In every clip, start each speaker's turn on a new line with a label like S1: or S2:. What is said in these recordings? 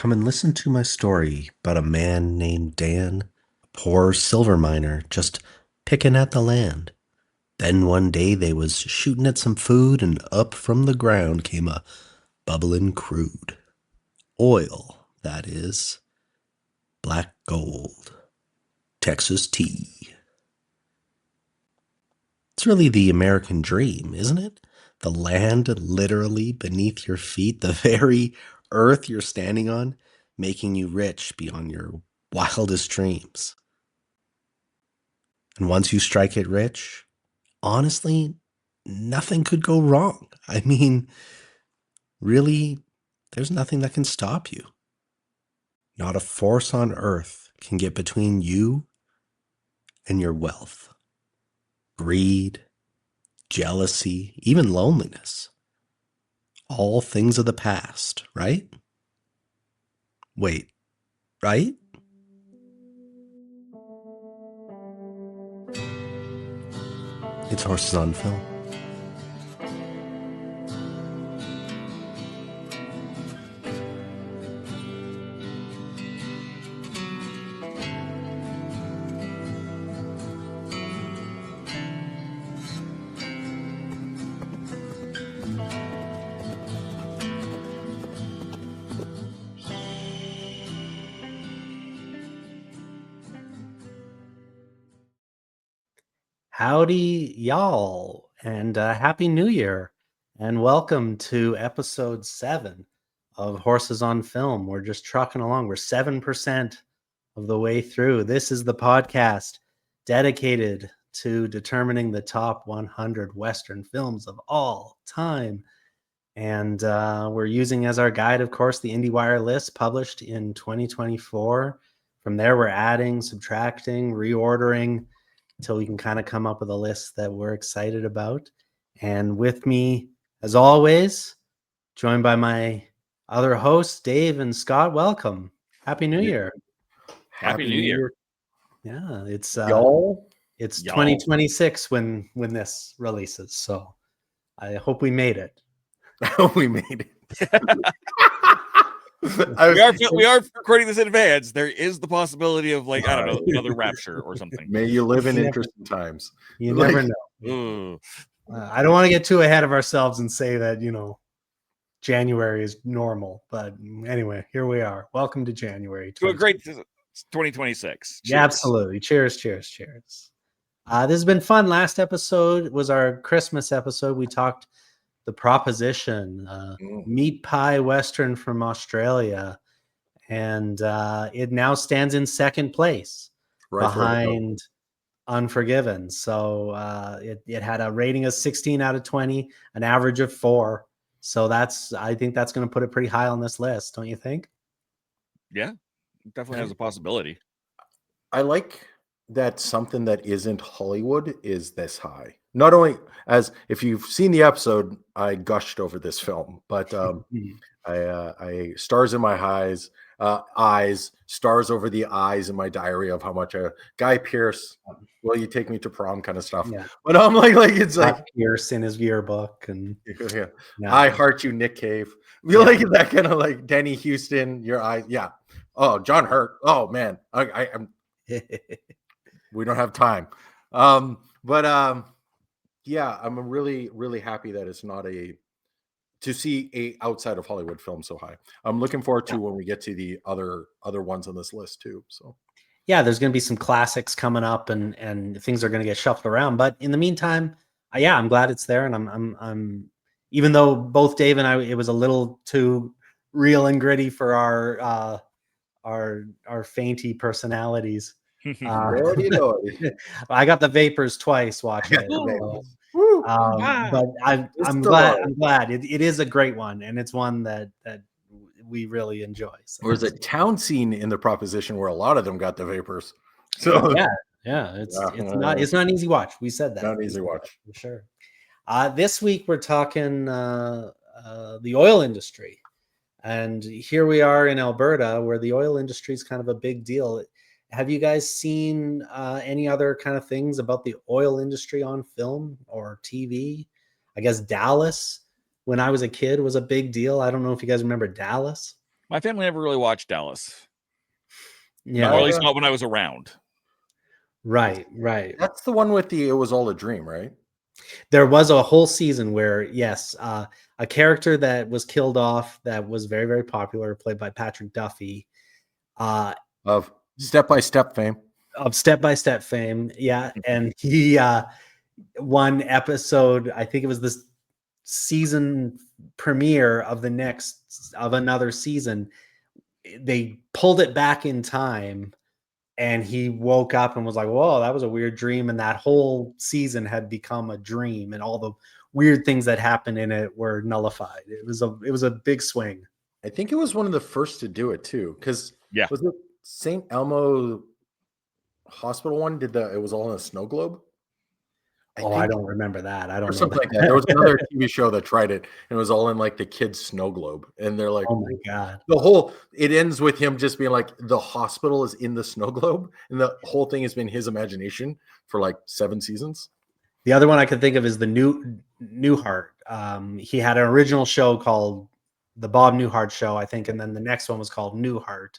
S1: Come and listen to my story about a man named Dan, a poor silver miner just picking at the land. Then one day they was shooting at some food and up from the ground came a bubbling crude. Oil, that is. Black gold. Texas tea. It's really the American dream, isn't it? The land literally beneath your feet, the very earth you're standing on, making you rich beyond your wildest dreams. And once you strike it rich, honestly, nothing could go wrong. I mean, really, there's nothing that can stop you. Not a force on earth can get between you and your wealth. Greed, jealousy, even loneliness. All things of the past, right? Wait, right? It's Horses on Film.
S2: Howdy, y'all, and Happy New Year, and welcome to episode 7 of Horses on Film. We're just trucking along. We're 7% of the way through. This is the podcast dedicated to determining the top 100 Western films of all time. And we're using as our guide, of course, the Indiewire list published in 2024. From there, we're adding, subtracting, reordering, until we can kind of come up with a list that we're excited about. And with me, as always, joined by my other hosts, Dave and Scott. Welcome. Happy New Year.
S3: Happy New Year.
S2: Yeah, it's
S3: y'all.
S2: It's 2026 when this releases. So I hope we made it.
S3: We made it. we are recording this in advance. There is the possibility of, like, I don't know, another rapture or something.
S4: May you live in interesting times.
S2: You never know. I don't want to get too ahead of ourselves and say that, January is normal. But anyway, here we are. Welcome to January.
S3: To a great 2026.
S2: Cheers. Yeah, absolutely. Cheers, cheers, cheers. This has been fun. Last episode was our Christmas episode. We talked The Proposition, meat pie Western from Australia. And it now stands in second place behind Unforgiven. So it had a rating of 16 out of 20, an average of 4. So I think that's going to put it pretty high on this list, don't you think?
S3: Yeah, definitely has a possibility.
S4: I like that something that isn't Hollywood is this high. Not only as, if you've seen the episode, I gushed over this film, but I stars in my eyes, stars over the eyes in my diary of how much a Guy Pearce, will you take me to prom kind of stuff.
S2: Yeah.
S4: But I'm like it's
S2: Guy
S4: like
S2: Pearce in his yearbook and
S4: yeah. I heart you, Nick Cave. We like that kind of like Denny Houston, your eyes. Yeah. Oh, John Hurt. Oh man, I'm. We don't have time. Yeah, I'm really, really happy that it's not to see a outside of Hollywood film so high. I'm looking forward to when we get to the other ones on this list too. So
S2: yeah, there's going to be some classics coming up and things are going to get shuffled around. But in the meantime, I'm glad it's there. And I'm even though both Dave and I, it was a little too real and gritty for our fainty personalities. I got the vapors twice watching it. But I'm glad it is a great one, and it's one that we really enjoy. So.
S4: There's a town scene in The Proposition where a lot of them got the vapors. So
S2: it's not an easy watch. We said that.
S4: Not an easy watch
S2: for sure. This week we're talking the oil industry, and here we are in Alberta, where the oil industry is kind of a big deal. Have you guys seen any other kind of things about the oil industry on film or TV? I guess Dallas, when I was a kid, was a big deal. I don't know if you guys remember Dallas.
S3: My family never really watched Dallas.
S2: Yeah.
S3: Or at least not when I was around.
S2: Right.
S4: That's the one with the "It Was All a Dream," right?
S2: There was a whole season where, yes, a character that was killed off that was very, very popular, played by Patrick Duffy,
S4: Of Step by Step fame.
S2: of Step by Step fame. Yeah. And he, one episode, I think it was this season premiere of another season, they pulled it back in time, and he woke up and was like, whoa, that was a weird dream. And that whole season had become a dream, and all the weird things that happened in it were nullified. It was a big swing.
S4: I think it was one of the first to do it too. Because
S3: Yeah.
S4: was it St. Elmo Hospital one? It was all in a snow globe?
S2: I don't remember that. I don't
S4: Or
S2: know
S4: something
S2: that.
S4: like that. There was another TV show that tried it, and it was all in like the kids' snow globe. And they're like,
S2: Oh my God.
S4: it ends with him just being like, the hospital is in the snow globe, and the whole thing has been his imagination for like 7 seasons.
S2: The other one I could think of is the Newhart. He had an original show called The Bob Newhart Show, I think, and then the next one was called Newhart.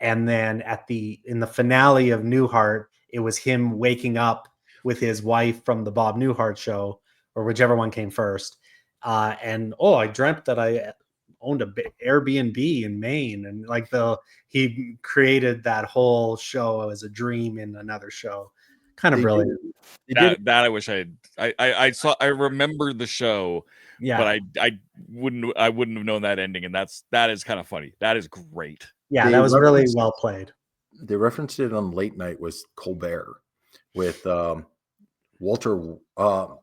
S2: And then in the finale of Newhart, it was him waking up with his wife from the Bob Newhart Show, or whichever one came first. And I dreamt that I owned a Airbnb in Maine, and like he created that whole show as a dream in another show. Kind of brilliant.
S3: That I wish I remember the show,
S2: Yeah,
S3: but I wouldn't have known that ending, and that is kind of funny. That is great.
S2: Yeah, that was really well played.
S4: They referenced it on Late Night with Colbert, with Walter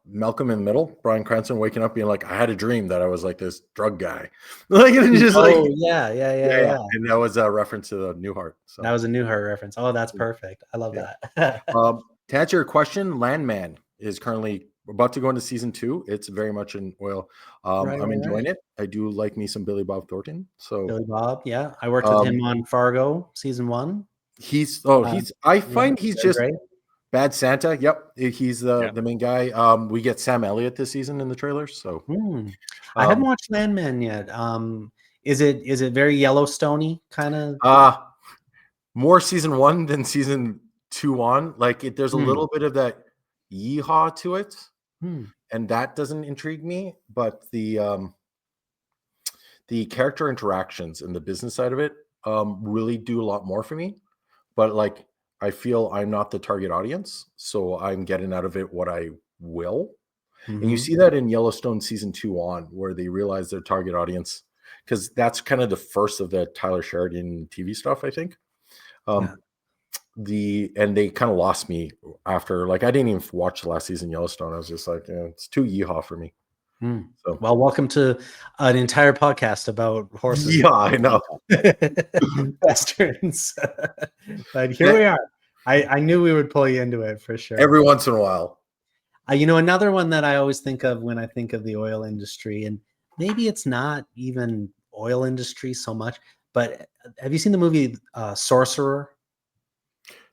S4: Malcolm in the Middle, Bryan Cranston waking up being like, I had a dream that I was like this drug guy. Like, and just
S2: yeah.
S4: And that was a reference to the Newhart. So
S2: That was a Newhart reference. Oh, that's perfect. I love that.
S4: To answer your question, Landman is currently about to go into season 2. It's very much in oil. I'm enjoying it. I do like me some Billy Bob Thornton. So
S2: Billy Bob, yeah. I worked with him on Fargo season 1.
S4: I find he's just
S2: great.
S4: Bad Santa. Yep. He's the main guy. We get Sam Elliott this season in the trailers. So
S2: I haven't watched Landman yet. Is it very Yellowstone-y kind of?
S4: More season 1 than season 2 on. Like there's a little bit of that yeehaw to it. And that doesn't intrigue me, but the character interactions and the business side of it really do a lot more for me. But like, I feel I'm not the target audience, so I'm getting out of it what I will. And you see that in Yellowstone season 2 on, where they realize their target audience, because that's kind of the first of the Tyler Sheridan TV stuff, I think. And they kind of lost me after, like, I didn't even watch the last season Yellowstone. I was just like, it's too yeehaw for me. So.
S2: Well, welcome to an entire podcast about horses.
S4: Yeah, I know.
S2: Westerns. But here we are. I knew we would pull you into it for sure.
S4: Every once in a while.
S2: Another one that I always think of when I think of the oil industry, and maybe it's not even oil industry so much, but have you seen the movie Sorcerer?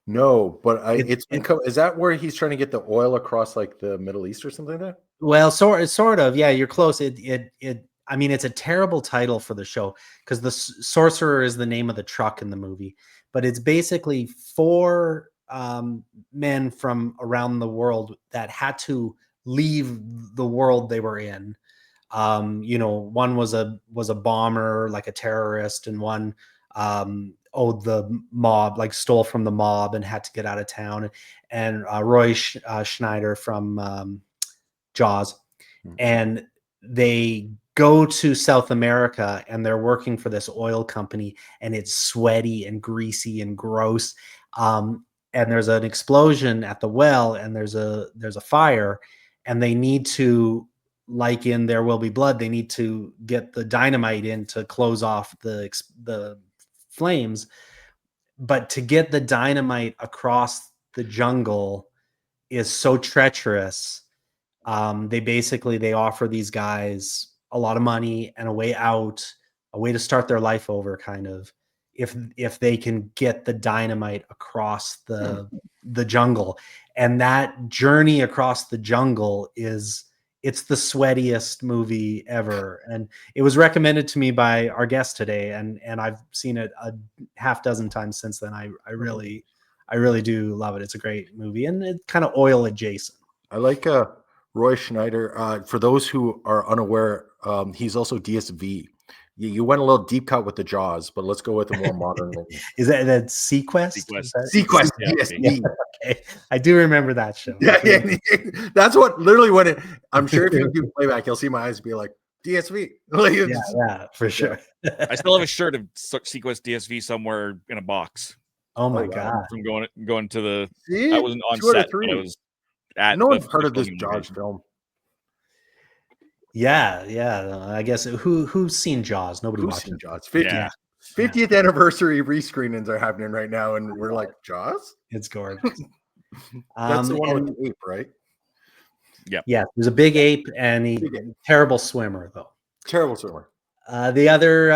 S4: No, but is that where he's trying to get the oil across like the Middle East or something like that?
S2: Well, sort of. Yeah, you're close. I mean, it's a terrible title for the show because the Sorcerer is the name of the truck in the movie, but it's basically 4 men from around the world that had to leave the world they were in. One was a bomber, like a terrorist, and one owed the mob, like stole from the mob and had to get out of town. And Roy Schneider from Jaws, and they go to South America and they're working for this oil company, and it's sweaty and greasy and gross. And there's an explosion at the well, and there's a fire, and they need to, like in There Will Be Blood, they need to get the dynamite in to close off the flames. But to get the dynamite across the jungle is so treacherous. They offer these guys a lot of money and a way out, a way to start their life over, kind of, if they can get the dynamite across the jungle. And that journey across the jungle is it's the sweatiest movie ever, and it was recommended to me by our guest today, and I've seen it a half dozen times since then. I really do love it. It's a great movie, and it's kind of oil adjacent.
S4: I like Roy Schneider. For those who are unaware, he's also DSV. You went a little deep cut with the Jaws, but let's go with a more modern name.
S2: Is that Sequest?
S3: Sequest.
S4: Sequest
S3: Yeah,
S4: DSV.
S2: Okay. I do remember that show.
S4: Yeah, that's what literally when it. I'm sure if you do playback, you'll see my eyes be like DSV. Like,
S2: yeah, for sure.
S3: I still have a shirt of Sequest DSV somewhere in a box.
S2: Oh my
S4: wow.
S2: god!
S3: From going to the.
S4: See?
S3: I wasn't on
S4: 2 out of
S3: set, but
S4: 3.
S3: I was at.
S4: No
S3: the
S4: one's heard of this
S3: filming
S4: Jaws
S3: location.
S4: film.
S2: Yeah. I guess who's seen Jaws? Nobody
S4: Who's
S2: watched
S4: seen
S2: it.
S4: Jaws?
S3: Yeah.
S4: 50th anniversary rescreenings are happening right now, and we're like, Jaws?
S2: It's gorgeous.
S4: That's the one with the ape, right?
S2: Yeah, there's a big ape, and
S4: Big ape.
S2: terrible swimmer though.
S4: Terrible swimmer.
S2: The other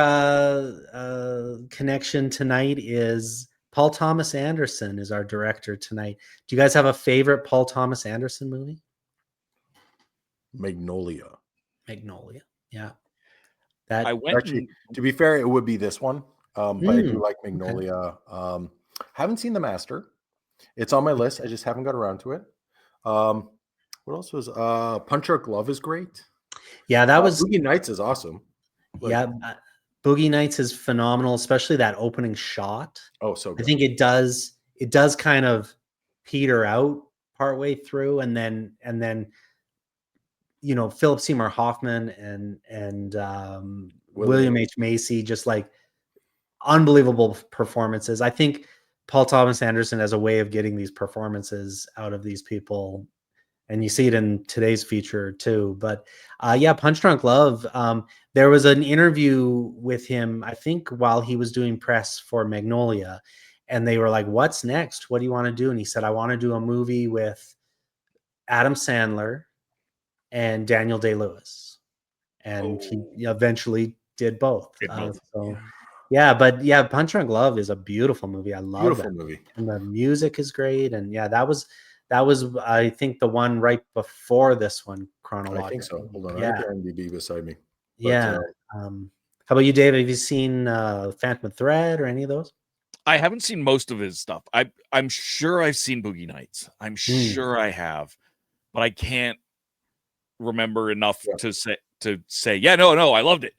S2: connection tonight is Paul Thomas Anderson is our director tonight. Do you guys have a favorite Paul Thomas Anderson movie?
S4: Magnolia.
S2: Yeah. That
S3: I went
S4: Actually, to be fair, it would be this one. But I do like Magnolia. Haven't seen The Master. It's on my list. I just haven't got around to it. What else was Punch Drunk Love is great.
S2: Yeah, that was
S4: Boogie Nights is awesome.
S2: Boogie Nights is phenomenal, especially that opening shot.
S4: Oh, so good.
S2: I think it does kind of peter out partway through, and then Philip Seymour Hoffman and William H. Macy, just like unbelievable performances. I think Paul Thomas Anderson has a way of getting these performances out of these people, and you see it in today's feature too. But Punch Drunk Love. There was an interview with him, I think, while he was doing press for Magnolia, and they were like, "What's next? What do you want to do?" And he said, "I want to do a movie with Adam Sandler and Daniel Day-Lewis," and he
S3: eventually
S2: did both. Punch Drunk Love is a beautiful movie. I love that
S4: movie,
S2: and the music is great. And that was I think the one right before this one chronologically.
S4: I think so. Hold on, I have the IMDb beside me.
S2: How about you, Dave? Have you seen Phantom Thread or any of those?
S3: I haven't seen most of his stuff. I'm sure I've seen Boogie Nights. I'm sure I have, but I can't remember enough to say no, I loved it.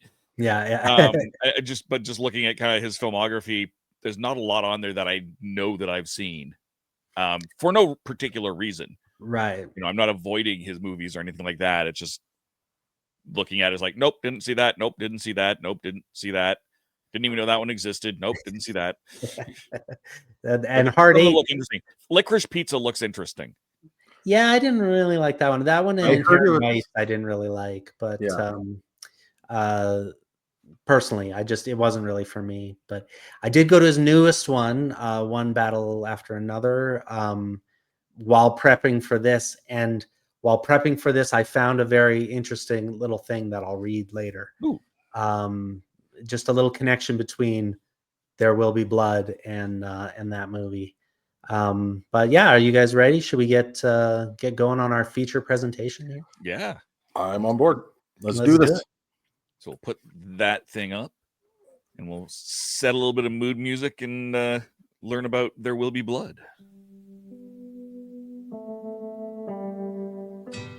S3: Just looking at kind of his filmography, there's not a lot on there that I know that I've seen for no particular reason.
S2: Right.
S3: I'm not avoiding his movies or anything like that. It's just looking at it, it's like, nope, didn't see that. Nope, didn't see that. Nope, didn't see that. Didn't even know that one existed. Nope, didn't see that.
S2: and Hard Eight
S3: look interesting. Licorice Pizza looks interesting.
S2: Yeah, I didn't really like that one. That one and Inherent Vice I didn't really like, but personally, it wasn't really for me. But I did go to his newest one, One Battle After Another, while prepping for this. And while prepping for this, I found a very interesting little thing that I'll read later. Just a little connection between There Will Be Blood and that movie. But yeah, are you guys ready? Should we get going on our feature presentation here?
S3: Yeah,
S4: I'm on board. Let's do this.
S3: So we'll put that thing up, and we'll set a little bit of mood music and learn about There Will Be Blood.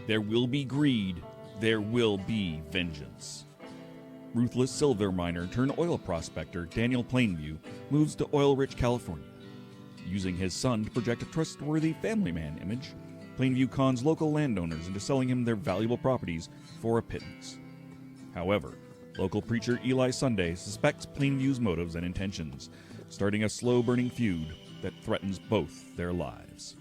S3: There will be greed. There will be vengeance. Ruthless silver miner turned oil prospector Daniel Plainview moves to oil-rich California. Using his son to project a trustworthy family man image, Plainview cons local landowners into selling him their valuable properties for a pittance. However, local preacher Eli Sunday suspects Plainview's motives and intentions, starting a slow-burning feud that threatens both their lives.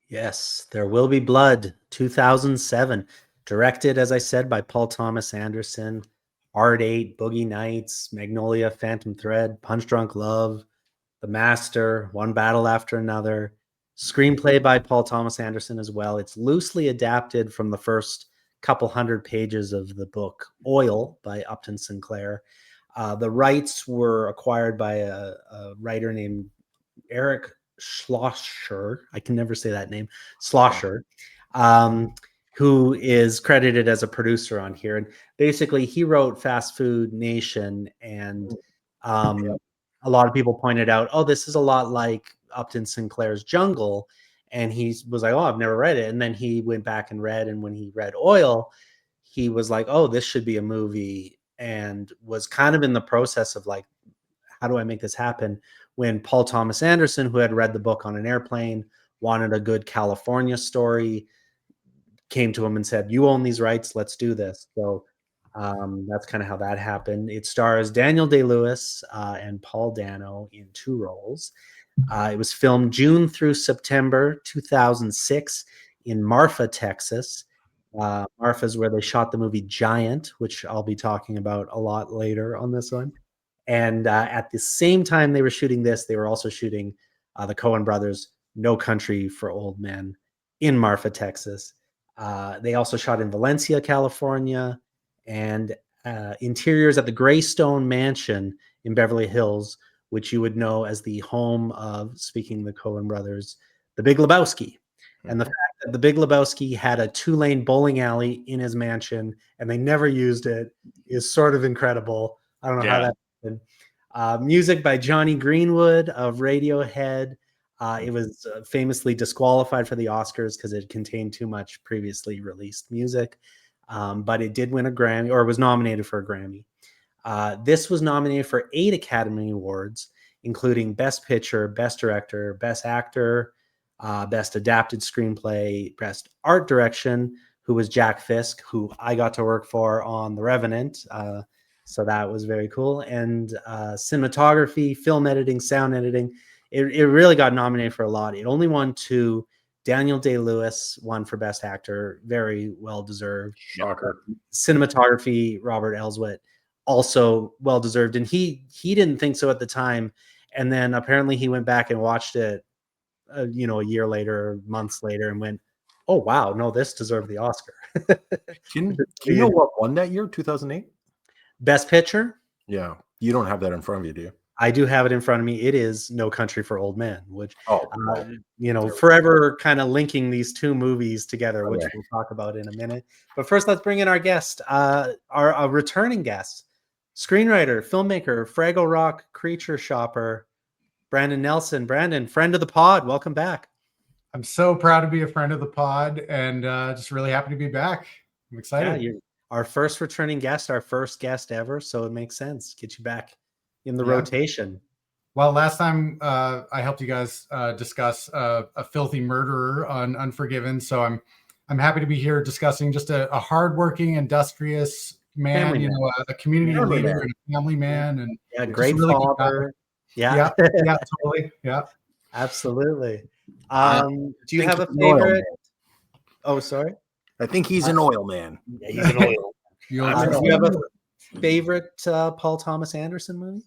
S2: Yes, There Will Be Blood, 2007. Directed, as I said, by Paul Thomas Anderson. Hard Eight, Boogie Nights, Magnolia, Phantom Thread, Punch Drunk Love, The Master, One Battle After Another. Screenplay by Paul Thomas Anderson as well. It's loosely adapted from the first couple hundred pages of the book Oil by Upton Sinclair. The rights were acquired by a writer named Eric Schlosser. I can never say that name. Schlosser. Who is credited as a producer on here. And basically he wrote Fast Food Nation, and a lot of people pointed out, oh, this is a lot like Upton Sinclair's Jungle. And he was like, oh, I've never read it. And then he went back and read, and when he read Oil, he was like, oh, this should be a movie, and was kind of in the process of like, how do I make this happen? When Paul Thomas Anderson, who had read the book on an airplane, wanted a good California story, came to him and said, you own these rights, let's do this. So that's kind of how that happened. It stars Daniel Day-Lewis and Paul Dano in 2 roles. It was filmed June through September 2006 in Marfa, Texas. Marfa is where they shot the movie Giant, which I'll be talking about a lot later on this one. And at the same time they were shooting this, they were also shooting the Coen brothers' No Country for Old Men in Marfa, Texas. They also shot in Valencia, California, and interiors at the Greystone Mansion in Beverly Hills, which you would know as the home of, speaking of the Coen brothers, The Big Lebowski. And the fact that The Big Lebowski had a 2-lane bowling alley in his mansion and they never used it is sort of incredible. I don't know how that happened. Music by Johnny Greenwood of Radiohead. It was famously disqualified for the Oscars because it contained too much previously released music. But it did win a Grammy, or was nominated for a Grammy. This was nominated for 8 Academy Awards, including Best Picture, Best Director, Best Actor, Best Adapted Screenplay, Best Art Direction, who was Jack Fisk, who I got to work for on The Revenant. So that was very cool. And cinematography, film editing, sound editing. It really got nominated for a lot. It only won 2. Daniel Day-Lewis won for Best Actor, very well deserved.
S4: Shocker.
S2: Cinematography, Robert Elswit, also well deserved, and he didn't think so at the time. And then apparently he went back and watched it, a year later, months later, and went, "Oh wow, no, this deserved the Oscar."
S4: Do you know what won that year, 2008?
S2: Best Picture?
S4: Yeah, you don't have that in front of you, do you?
S2: I do have it in front of me. It is No Country for Old Men, which,
S4: well,
S2: forever kind of linking these 2 movies together, which we'll talk about in a minute. But first, let's bring in our guest, our returning guest, screenwriter, filmmaker, Fraggle Rock creature shopper, Brandon Nelson. Brandon, friend of the pod, welcome back.
S5: I'm so proud to be a friend of the pod, and just really happy to be back. I'm excited.
S2: Yeah, you're our first returning guest, our first guest ever, so it makes sense. Get you back in the rotation.
S5: Well, last time I helped you guys discuss a filthy murderer on Unforgiven, so I'm happy to be here discussing just a hardworking, industrious man, a community leader and a family man, and
S2: great
S5: really
S2: father.
S5: Yeah, totally, yeah,
S2: absolutely. Do you have a favorite? Oh, sorry.
S4: I think he's an oil man.
S2: Yeah, he's an oil. Do you have a favorite Paul Thomas Anderson movie?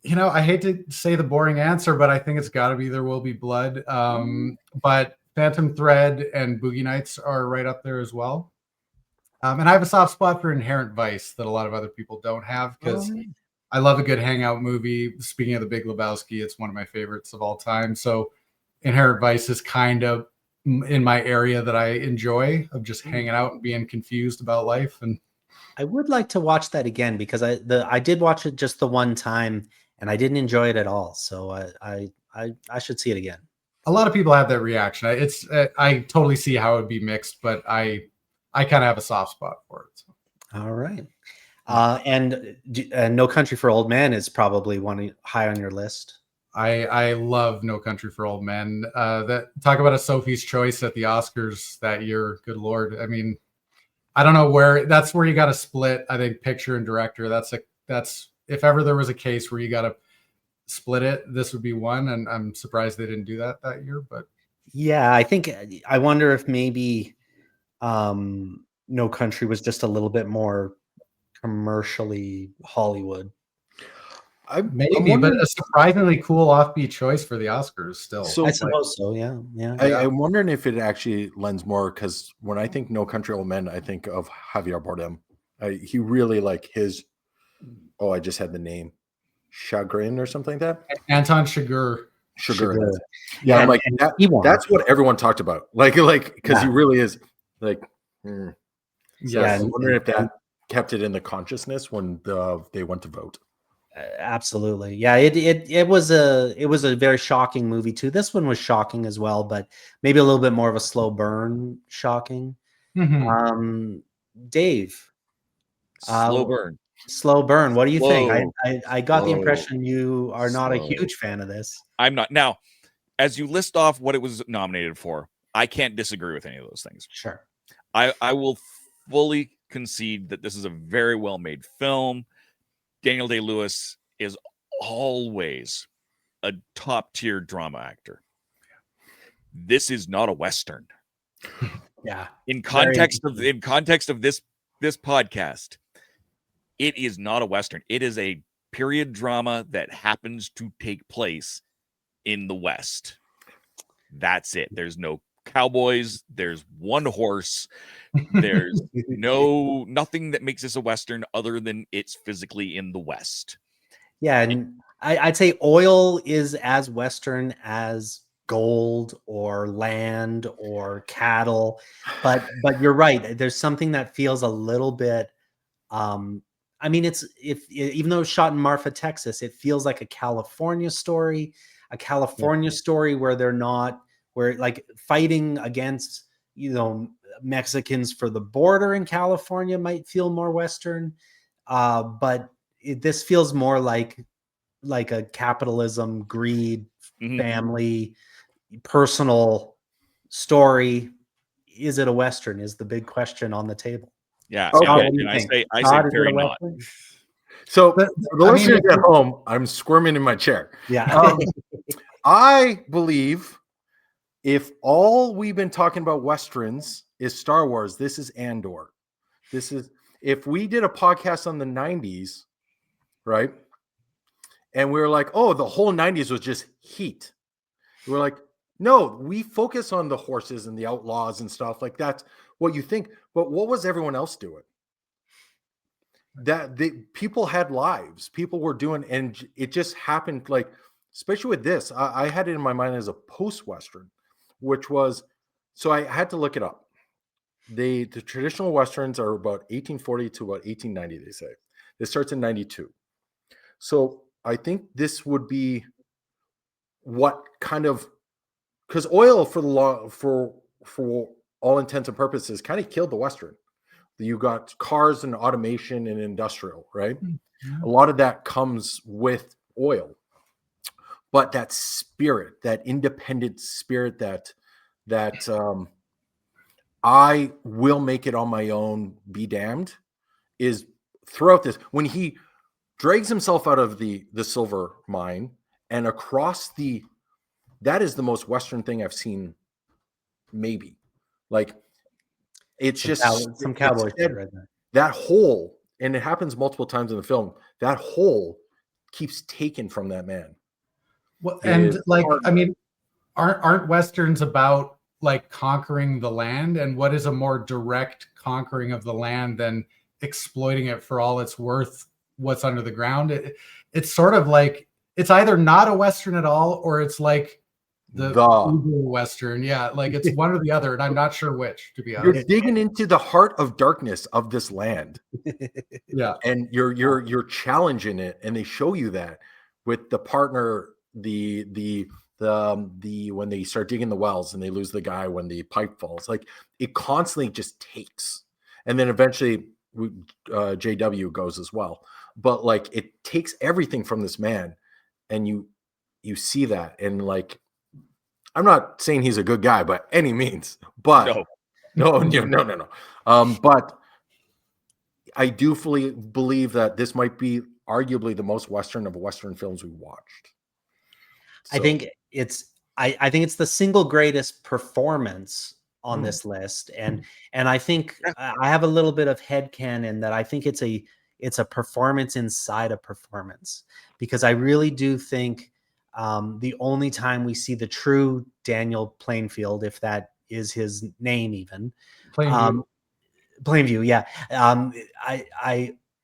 S5: I hate to say the boring answer, but I think it's got to be There Will Be Blood. But Phantom Thread and Boogie Nights are right up there as well. And I have a soft spot for Inherent Vice that a lot of other people don't have, because I love a good hangout movie. Speaking of The Big Lebowski, it's one of my favorites of all time. So Inherent Vice is kind of in my area that I enjoy, of just hanging out and being confused about life. And
S2: I would like to watch that again, because I did watch it just the one time and I didn't enjoy it at all. So I should see it again.
S5: A lot of people have that reaction. I totally see how it would be mixed, but I kind of have a soft spot for it. So.
S2: All right. And No Country for Old Men is probably one high on your list.
S5: I love No Country for Old Men. That talk about a Sophie's Choice at the Oscars that year. Good Lord. I mean, I don't know that's where you got to split. I think picture and director. That's if ever there was a case where you got to split it, this would be one. And I'm surprised they didn't do that year. But
S2: yeah, I wonder if maybe No Country was just a little bit more commercially Hollywood.
S5: Maybe, but a surprisingly cool offbeat choice for the Oscars still.
S4: So,
S2: I suppose so, yeah.
S4: I'm wondering if it actually lends more, because when I think No Country Old Men, I think of Javier Bardem. He really his, I just had the name, Chagrin or something like that.
S5: Anton Chigurh.
S4: Sugar.
S2: Sugar.
S4: That's it. Yeah, I'm like that's what everyone talked about. Like because he really is like. So
S5: Yes.
S4: I'm wondering if that kept it in the consciousness when they went to vote.
S2: Absolutely. Yeah, it was a very shocking movie too. This one was shocking as well, but maybe a little bit more of a slow burn shocking. Dave,
S3: Slow burn.
S2: Slow burn. What do you think?
S3: Slow,
S2: I got the
S3: slow,
S2: impression you are not a
S3: slow.
S2: huge fan of this.
S3: I'm not. Now, as you list off what it was nominated for, I can't disagree with any of those things.
S2: Sure.
S3: I will fully concede that this is a very well made film. Daniel Day-Lewis is always a top tier drama actor. This is not a Western.
S2: Yeah.
S3: In context of this podcast, it is not a Western. It is a period drama that happens to take place in the West. That's it. There's no cowboys. There's one horse. There's nothing that makes this a Western other than it's physically in the West.
S2: Yeah, and I'd say oil is as Western as gold or land or cattle, but you're right. There's something that feels a little bit. I mean, even though it's shot in Marfa, Texas, it feels like a California story, where they're not like fighting against Mexicans for the border in California might feel more Western, but this feels more like a capitalism, greed, family, personal story. Is it a Western? Is the big question on the table.
S3: Yeah.
S2: Scott,
S3: And I say very not.
S4: So for the listeners at home, I'm squirming in my chair.
S2: Yeah.
S4: I believe if all we've been talking about Westerns is Star Wars, this is Andor. If we did a podcast on the 90s, right? And we were like, oh, the whole 90s was just heat. We're like, no, we focus on the horses and the outlaws and stuff. Like that's what you think. But what was everyone else doing? People had lives. People were doing, and it just happened like, especially with this, I had it in my mind as a post-Western, which was, so I had to look it up. The traditional Westerns are about 1840 to about 1890, they say. This starts in 92. So I think this would be what kind of, because oil for all intents and purposes kind of killed the Western. You got cars and automation and industrial, right? A lot of that comes with oil. But that spirit, that independent spirit that I will make it on my own, be damned, is throughout this. When he drags himself out of the silver mine and across that is the most Western thing I've seen, maybe. Like, it's some cowboy shit right there. That hole, and it happens multiple times in the film, that hole keeps taken from that man.
S5: Well, and like, I mean, aren't Westerns about like conquering the land? And what is a more direct conquering of the land than exploiting it for all it's worth, what's under the ground? It's sort of like, it's either not a Western at all, or it's like the Western. Yeah, like it's one or the other, and I'm not sure which, to be honest.
S4: You're digging into the heart of darkness of this land.
S5: Yeah.
S4: And you're challenging it, and they show you that with the partner, the when they start digging the wells and they lose the guy when the pipe falls. Like, it constantly just takes. And then eventually JW goes as well. But like, it takes everything from this man, and you see that, and like, I'm not saying he's a good guy by any means, but no. But I do fully believe that this might be arguably the most Western of Western films we watched.
S2: So, I think it's the single greatest performance on this list, and I think I have a little bit of headcanon that I think it's a performance inside a performance, because I really do think the only time we see the true Daniel Plainfield, if that is his name, even Plainview, yeah.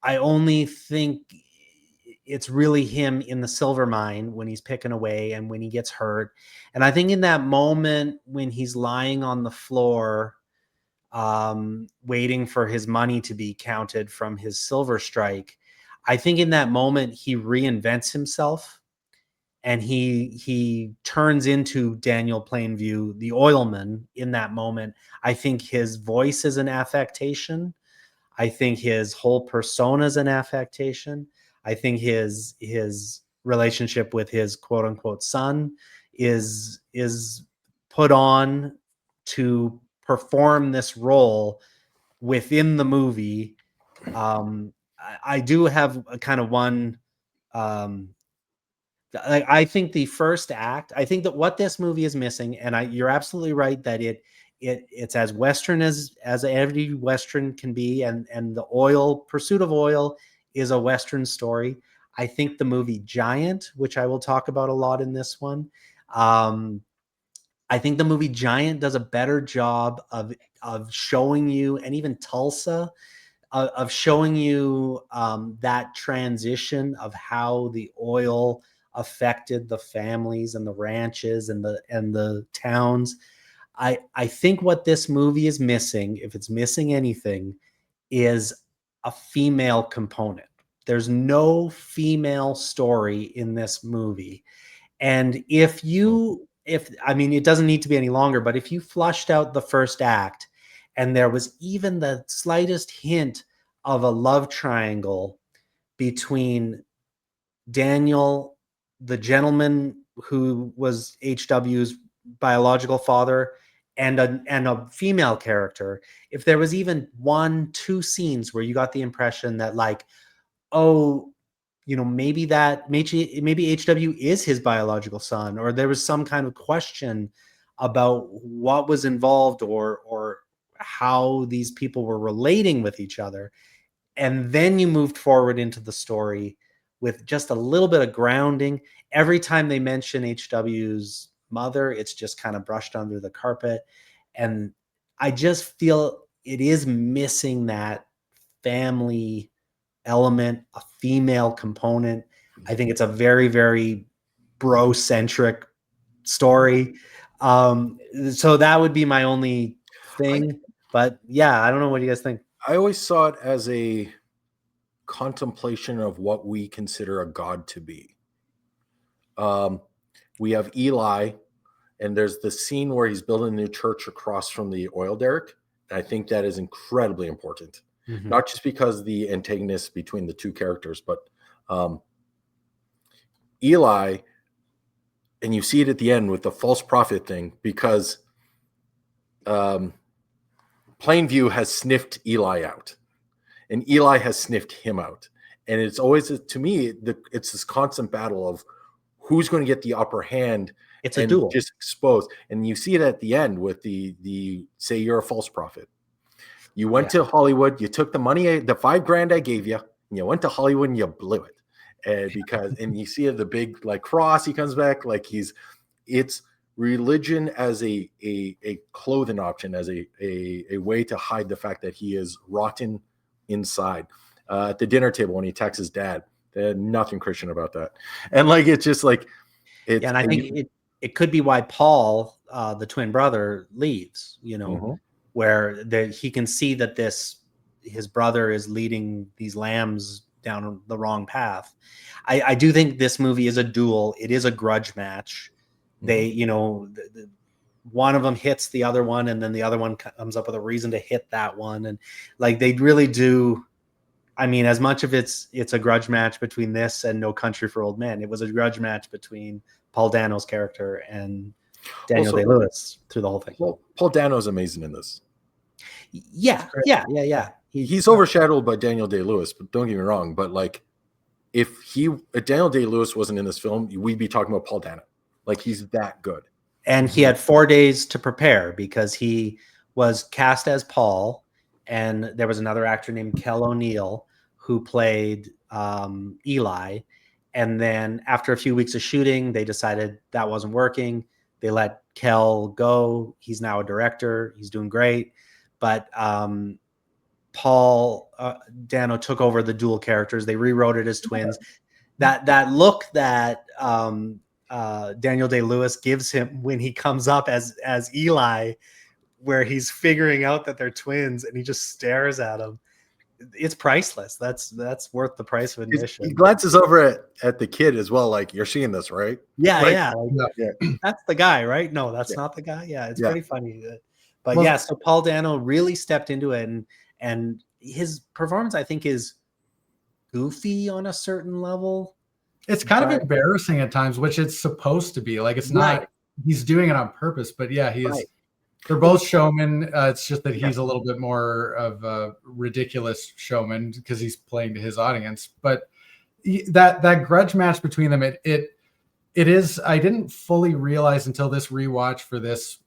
S2: I only think it's really him in the silver mine when he's picking away and when he gets hurt. And I think in that moment when he's lying on the floor, waiting for his money to be counted from his silver strike, I think in that moment he reinvents himself, and he turns into Daniel Plainview, the oilman. In that moment, I think his voice is an affectation. I think his whole persona is an affectation. I think his relationship with his quote unquote son is put on to perform this role within the movie. I do have a kind of one. I think the first act, I think that what this movie is missing, and you're absolutely right that it's as Western as every Western can be, and the pursuit of oil is a Western story. I think the movie Giant, which I will talk about a lot in this one, I think the movie Giant does a better job of showing you, and even Tulsa, of showing you that transition of how the oil affected the families and the ranches and the towns. I think what this movie is missing, if it's missing anything, is a female component. There's no female story in this movie. And if I mean, it doesn't need to be any longer, but if you flushed out the first act and there was even the slightest hint of a love triangle between Daniel, the gentleman who was HW's biological father, and a female character, if there was even 1-2 scenes where you got the impression that, like, oh, maybe HW is his biological son, or there was some kind of question about what was involved, or how these people were relating with each other. And then you moved forward into the story with just a little bit of grounding. Every time they mention HW's mother, it's just kind of brushed under the carpet. And I just feel it is missing that family element, a female component. I think it's a very, very bro-centric story. So that would be my only thing. But yeah, I don't know. What do you guys think?
S4: I always saw it as a contemplation of what we consider a god to be. We have Eli, and there's the scene where he's building a new church across from the oil derrick. I think that is incredibly important. Mm-hmm. Not just because the antagonist between the two characters, but Eli, and you see it at the end with the false prophet thing, because Plainview has sniffed Eli out, and Eli has sniffed him out. And it's always, to me, it's this constant battle of who's going to get the upper hand.
S2: It's a duel.
S4: Just exposed. And you see it at the end with the say you're a false prophet. You went to Hollywood, you took the money, the $5,000 I gave you, and you went to Hollywood and you blew it. And you see the big like cross, he comes back, like it's religion as a clothing option, as a way to hide the fact that he is rotten inside. At the dinner table when he attacks his dad, there's nothing Christian about that. And like, it's just like,
S2: and I think it could be why Paul, the twin brother, leaves,
S4: mm-hmm.
S2: where he can see that his brother is leading these lambs down the wrong path. I do think this movie is a duel. It is a grudge match. Mm-hmm. They, one of them hits the other one, and then the other one comes up with a reason to hit that one. And like, they really do. I mean, as much of it's a grudge match between this and No Country for Old Men, it was a grudge match between Paul Dano's character and Daniel Day-Lewis through the whole thing.
S4: Well, Paul Dano's amazing in this.
S2: Yeah.
S4: He's overshadowed by Daniel Day-Lewis, but don't get me wrong. But like, if Daniel Day-Lewis wasn't in this film, we'd be talking about Paul Dano. Like, he's that good.
S2: And he had 4 days to prepare because he was cast as Paul, and there was another actor named Kel O'Neill who played Eli. And then after a few weeks of shooting, they decided that wasn't working. They let Kel go. He's now a director. He's doing great. But Paul Dano took over the dual characters. They rewrote it as twins. that look that Daniel Day-Lewis gives him when he comes up as Eli, where he's figuring out that they're twins and he just stares at him. It's priceless. That's worth the price of admission.
S4: He glances over at the kid as well, like, you're seeing this, right?
S2: Yeah,
S4: Like,
S2: yeah.
S4: yeah.
S2: That's the guy, right? No, that's not the guy. Yeah, it's pretty funny. But yeah, so Paul Dano really stepped into it, and his performance, I think, is goofy on a certain level.
S5: It's kind of embarrassing at times, which it's supposed to be. Like, it's not, he's doing it on purpose, but yeah, he is. They're both showmen. It's just that he's a little bit more of a ridiculous showman because he's playing to his audience. But that grudge match between them, it is. I didn't fully realize until this rewatch for this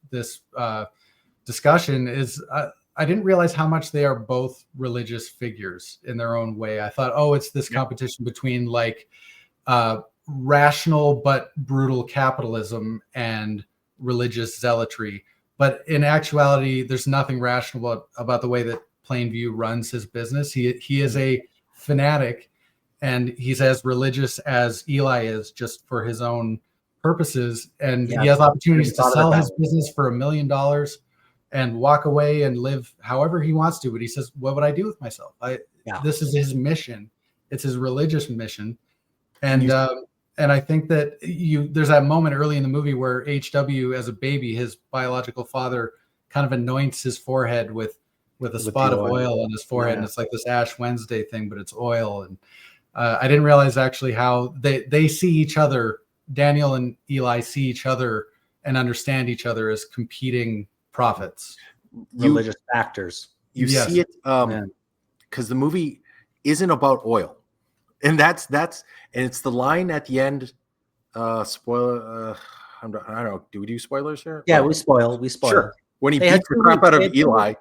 S5: discussion is I didn't realize how much they are both religious figures in their own way. I thought, oh, it's this competition between like rational but brutal capitalism and religious zealotry. But in actuality, there's nothing rational about the way that Plainview runs his business. He is a fanatic, and he's as religious as Eli is, just for his own purposes. And he has opportunities to sell his business for $1 million and walk away and live however he wants to. But he says, what would I do with myself? This is his mission. It's his religious mission. And I think that there's that moment early in the movie where HW, as a baby, his biological father kind of anoints his forehead with a spot of oil on his forehead. And it's like this Ash Wednesday thing, but it's oil. And I didn't realize actually how they see each other. Daniel and Eli see each other and understand each other as competing prophets.
S2: Religious factors.
S4: You see it because the movie isn't about oil. And that's and it's the line at the end. Spoiler. I don't know. Do we do spoilers here?
S2: Yeah, we spoil.
S4: Sure. When he beats the crap out of Eli,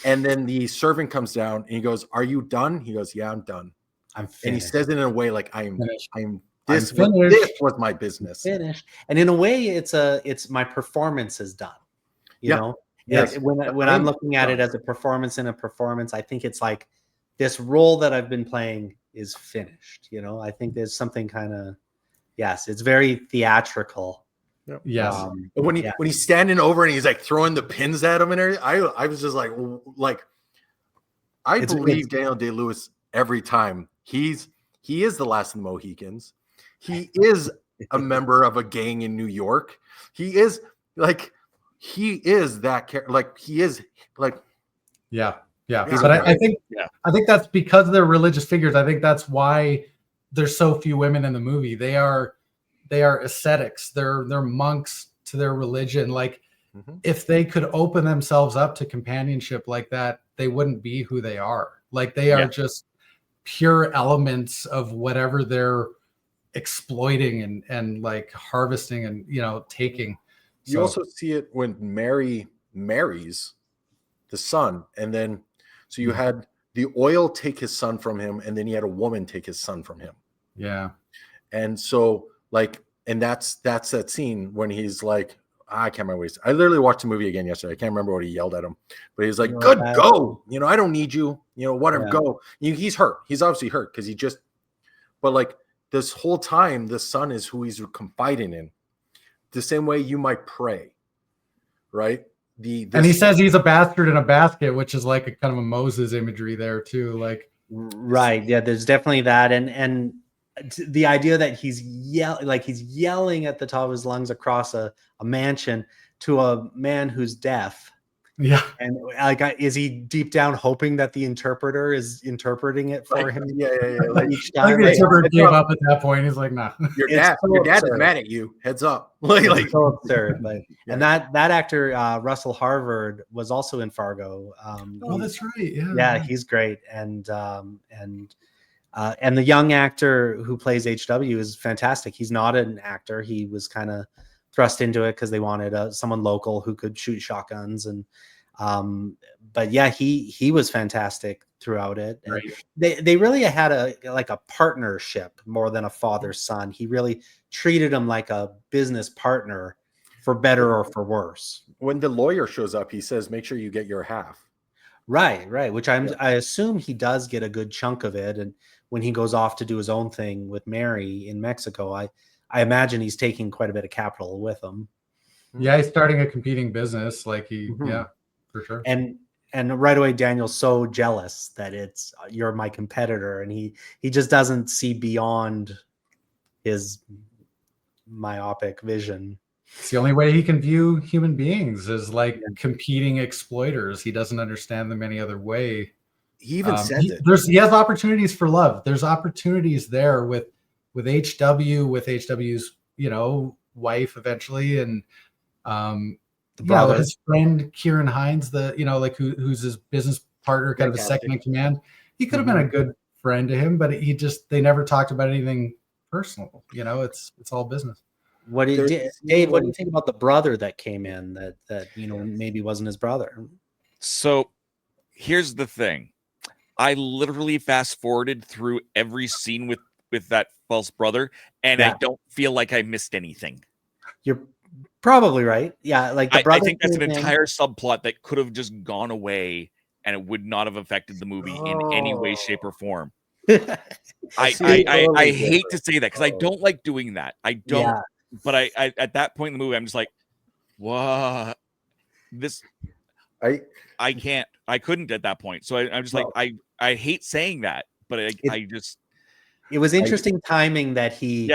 S4: and then the servant comes down and he goes, "Are you done?" He goes, "Yeah, I'm done."
S2: I'm finished.
S4: And he says it in a way like, This was my business.
S2: Finished. And in a way, it's my performance is done. You know, when I'm looking at it as a performance in a performance, I think it's like this role that I've been playing is finished. You know, I think there's something kind of, it's very theatrical.
S5: Yes.
S4: When he's standing over and he's like throwing the pins at him and everything, I was just like I believe Daniel Day-Lewis every time. He is the last of the Mohicans. He is a member of a gang in New York. He is that
S5: Yeah, but I think that's because they're religious figures. I think that's why there's so few women in the movie. They are ascetics. They're monks to their religion. Like, if they could open themselves up to companionship like that, they wouldn't be who they are. Like, they are just pure elements of whatever they're exploiting and like harvesting and taking.
S4: You also see it when Mary marries the son, and then so you had the oil take his son from him, and then you had a woman take his son from him.
S5: Yeah.
S4: And so and that's that scene when he's like, I can't remember. I literally watched the movie again yesterday. I can't remember what he yelled at him, but he's like, "Good, go. I don't need you. Whatever, go." He's hurt. He's obviously hurt because but like this whole time, the son is who he's confiding in. The same way you might pray, right?
S5: And he says he's a bastard in a basket, which is like a kind of a Moses imagery there too. Like,
S2: right. Yeah, there's definitely that. And the idea that he's yelling at the top of his lungs across a mansion to a man who's deaf.
S5: Yeah.
S2: And is he deep down hoping that the interpreter is interpreting it for him?
S4: Yeah.
S2: Like each time.
S5: The interpreter gave up at that point. He's like, nah.
S4: Your dad is mad at you. Heads up.
S2: It's so absurd. And that actor, Russell Harvard, was also in Fargo.
S5: That's right.
S2: Yeah, he's great. And the young actor who plays HW is fantastic. He's not an actor. He was kind of thrust into it because they wanted someone local who could shoot shotguns. And but yeah, he was fantastic throughout it. And they really had a partnership more than a father-son. He really treated him like a business partner, for better or for worse.
S4: When the lawyer shows up, he says, "Make sure you get your half."
S2: Right. Which I assume he does get a good chunk of it. And when he goes off to do his own thing with Mary in Mexico, I imagine he's taking quite a bit of capital with him.
S5: Yeah, he's starting a competing business. Like
S2: Mhm.
S5: for sure.
S2: And right away, Daniel's so jealous that it's you're my competitor, and he just doesn't see beyond his myopic vision.
S5: It's the only way he can view human beings is like competing exploiters. He doesn't understand them any other way.
S4: He even says it.
S5: He has opportunities for love. There's opportunities there with HW's, wife eventually, and his friend Kieran Hines, who's his business partner, kind of a second in command. He could have been a good friend to him, but they never talked about anything personal. It's all business.
S2: Dave, what do you think about the brother that came in that maybe wasn't his brother?
S3: So here's the thing. I literally fast forwarded through every scene with that false brother, and I don't feel like I missed anything.
S2: You're probably right. Yeah, like the brother.
S3: I think that's an entire subplot that could have just gone away, and it would not have affected the movie in any way, shape, or form. I hate to say that because I don't like doing that. I don't. Yeah. But I at that point in the movie, I'm just like, what? This. I can't. I couldn't at that point. So I'm just like, I hate saying that, but I just.
S2: It was interesting timing that he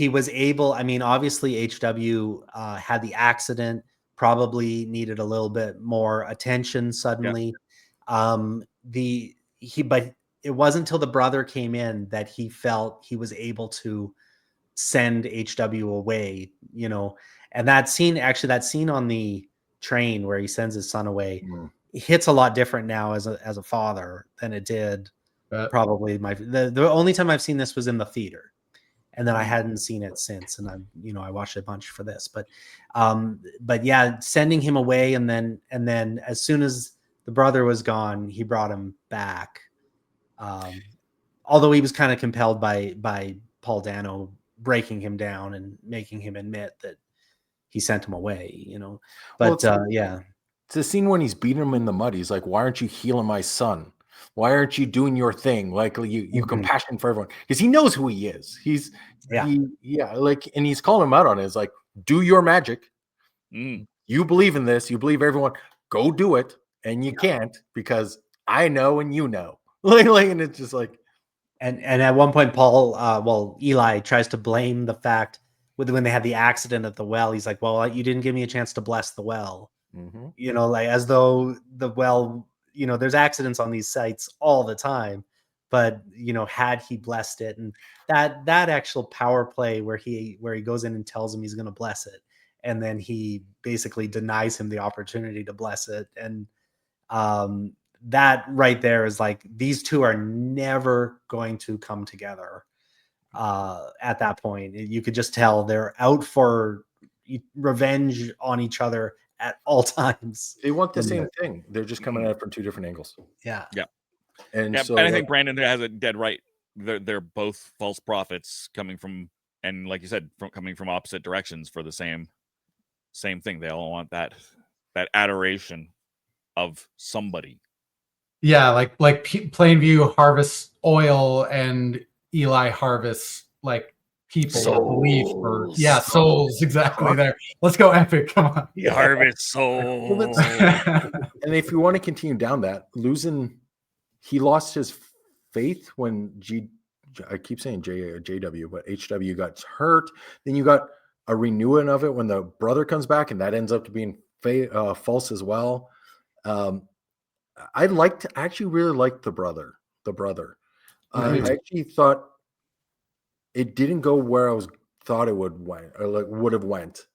S2: was able. I mean, obviously HW had the accident, probably needed a little bit more attention suddenly. Yeah. But it wasn't until the brother came in that he felt he was able to send HW away, and that scene on the train where he sends his son away hits a lot different now as a father than it did. Probably the only time I've seen this was in the theater, and then I hadn't seen it since. And I watched a bunch for this, but yeah, sending him away. And then as soon as the brother was gone, he brought him back. Although he was kind of compelled by Paul Dano breaking him down and making him admit that he sent him away, but
S4: it's a scene when he's beating him in the mud. He's like, why aren't you healing my son? Why aren't you doing your thing? Like you compassion for everyone, because he knows who he is. And he's calling him out on it. It's like, do your magic. You believe in this. You believe everyone. Go do it. And you can't because I know and you know. And it's just like,
S2: and at one point, Eli tries to blame the fact when they had the accident at the well. He's like, well, you didn't give me a chance to bless the well. As though the well, there's accidents on these sites all the time, but had he blessed it, and that actual power play where he goes in and tells him he's going to bless it, and then he basically denies him the opportunity to bless it, and that right there is like, these two are never going to come together. At that point, you could just tell they're out for revenge on each other at all times.
S4: They want the same thing. They're just coming at it from two different angles.
S2: Yeah.
S4: And
S3: I think Brandon has it dead right. They're both false prophets coming from, and like you said, coming from opposite directions for the same thing. They all want that adoration of somebody.
S5: Yeah, like Plainview harvests oil and Eli harvests like people believe for souls. Exactly. There, let's go epic. Come on.
S3: You harvest souls.
S4: And if you want to continue down that, he lost his faith when I keep saying JW, but HW got hurt. Then you got a renewing of it when the brother comes back, and that ends up to being false as well. I actually really liked the brother. I actually thought it didn't go where I thought it would have went.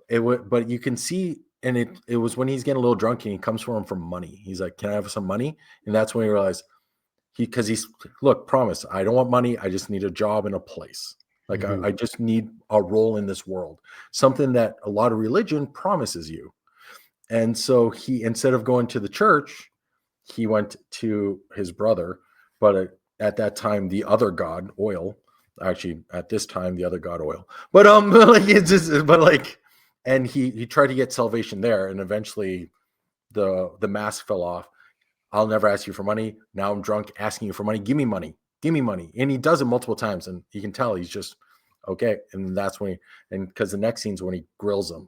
S4: But you can see, and it was when he's getting a little drunk and he comes for him for money. He's like, "Can I have some money?" And that's when he realized promise, I don't want money. I just need a job in a place. Like I just need a role in this world, something that a lot of religion promises you. And so instead of going to the church, he went to his brother, but at that time, the other god, oil. Actually, at this time, the other god, oil. But and he tried to get salvation there, and eventually, the mask fell off. I'll never ask you for money. Now I'm drunk asking you for money. Give me money. Give me money. And he does it multiple times, and you can tell he's just okay. And that's when because the next scene's when he grills him.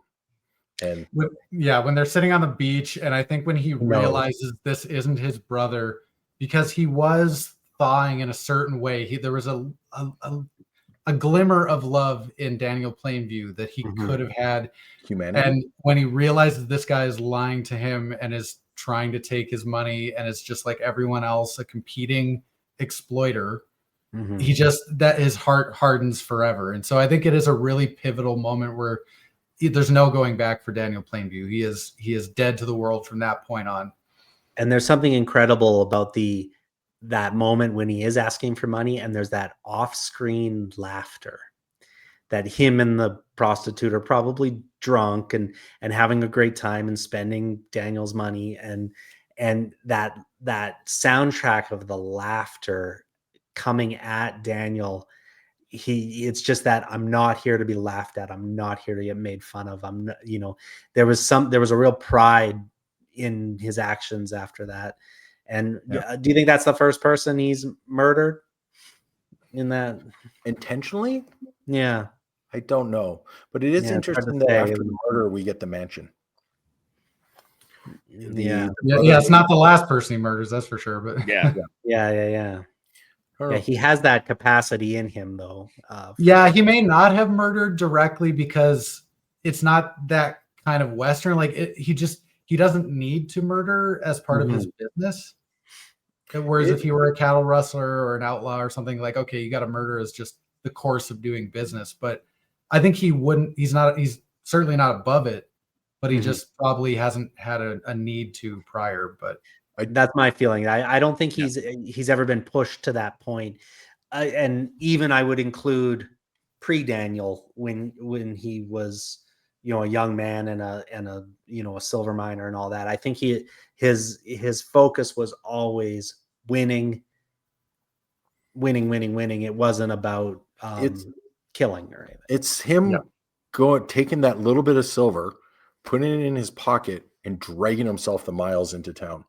S4: And
S5: when they're sitting on the beach, and I think when he realizes this isn't his brother, because he was thawing in a certain way, there was a glimmer of love in Daniel Plainview that he could have had.
S4: Humanity.
S5: And when he realizes this guy is lying to him and is trying to take his money and is just like everyone else, a competing exploiter, he that his heart hardens forever. And so I think it is a really pivotal moment where there's no going back for Daniel Plainview. He is dead to the world from that point on.
S2: And there's something incredible about that moment when he is asking for money, and there's that off-screen laughter that him and the prostitute are probably drunk and having a great time and spending Daniel's money, and that soundtrack of the laughter coming at Daniel. It's just that I'm not here to be laughed at. I'm not here to get made fun of. I'm not, there was a real pride in his actions after that. And do you think that's the first person he's murdered in that?
S4: Intentionally?
S2: Yeah.
S4: I don't know. But it is interesting that after the murder, we get the mansion.
S5: It's not the last person he murders, that's for sure. But
S2: yeah. He has that capacity in him, though.
S5: He may not have murdered directly because it's not that kind of Western. Like he doesn't need to murder as part of his business. Whereas if he were a cattle rustler or an outlaw or something, like, okay, you got to murder as just the course of doing business. But I think he wouldn't. He's certainly not above it, but he just probably hasn't had a need to prior. But
S2: that's my feeling. I don't think he's ever been pushed to that point. And even I would include pre-Daniel when he was, a young man and a silver miner and all that. I think his focus was always winning. It wasn't about killing or anything.
S4: It's him taking that little bit of silver, putting it in his pocket, and dragging himself the miles into town.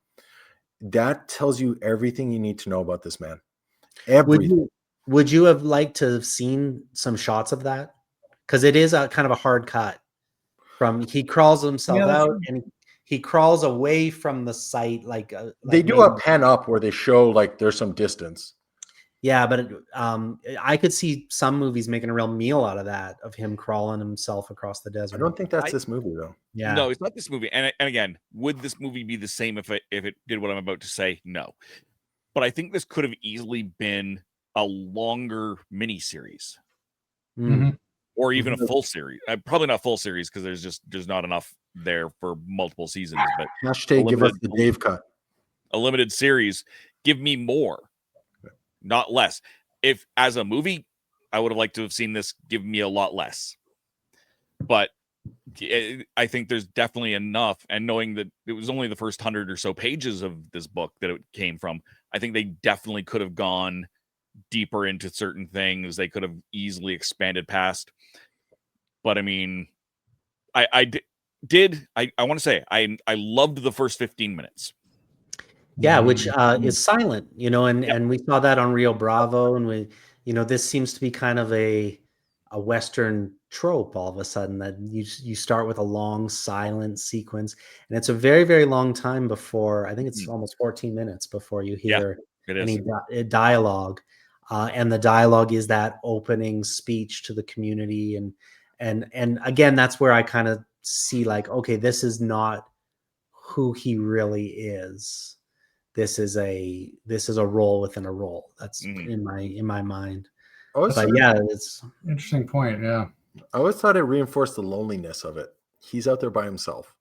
S4: That tells you everything you need to know about this man. Everything.
S2: Would you have liked to have seen some shots of that? Because it is a kind of a hard cut. He crawls himself out and he crawls away from the site.
S4: They do a pan up where they show like there's some distance.
S2: Yeah, but I could see some movies making a real meal out of that, of him crawling himself across the desert.
S4: I don't think that's this movie, though.
S2: Yeah,
S3: no, it's not this movie. And again, would this movie be the same if it did what I'm about to say? No, but I think this could have easily been a longer miniseries. Or even a full series. Probably not full series because there's not enough there for multiple seasons. But
S4: give us the Dave cut.
S3: A limited series. Give me more, not less. If as a movie, I would have liked to have seen this give me a lot less. But I think there's definitely enough. And knowing that it was only the first 100 or so pages of this book that it came from, I think they definitely could have gone deeper into certain things. They could have easily expanded past. But I mean, I want to say I loved the first 15 minutes.
S2: Yeah, which is silent, and we saw that on Rio Bravo, and this seems to be kind of a Western trope all of a sudden, that you start with a long silent sequence, and it's a very, very long time before, I think it's almost 14 minutes before you hear any dialogue. And the dialogue is that opening speech to the community. And again, that's where I kind of see like, okay, this is not who he really is. This is a role within a role. That's in my mind. It's
S5: interesting point. Yeah.
S4: I always thought it reinforced the loneliness of it. He's out there by himself.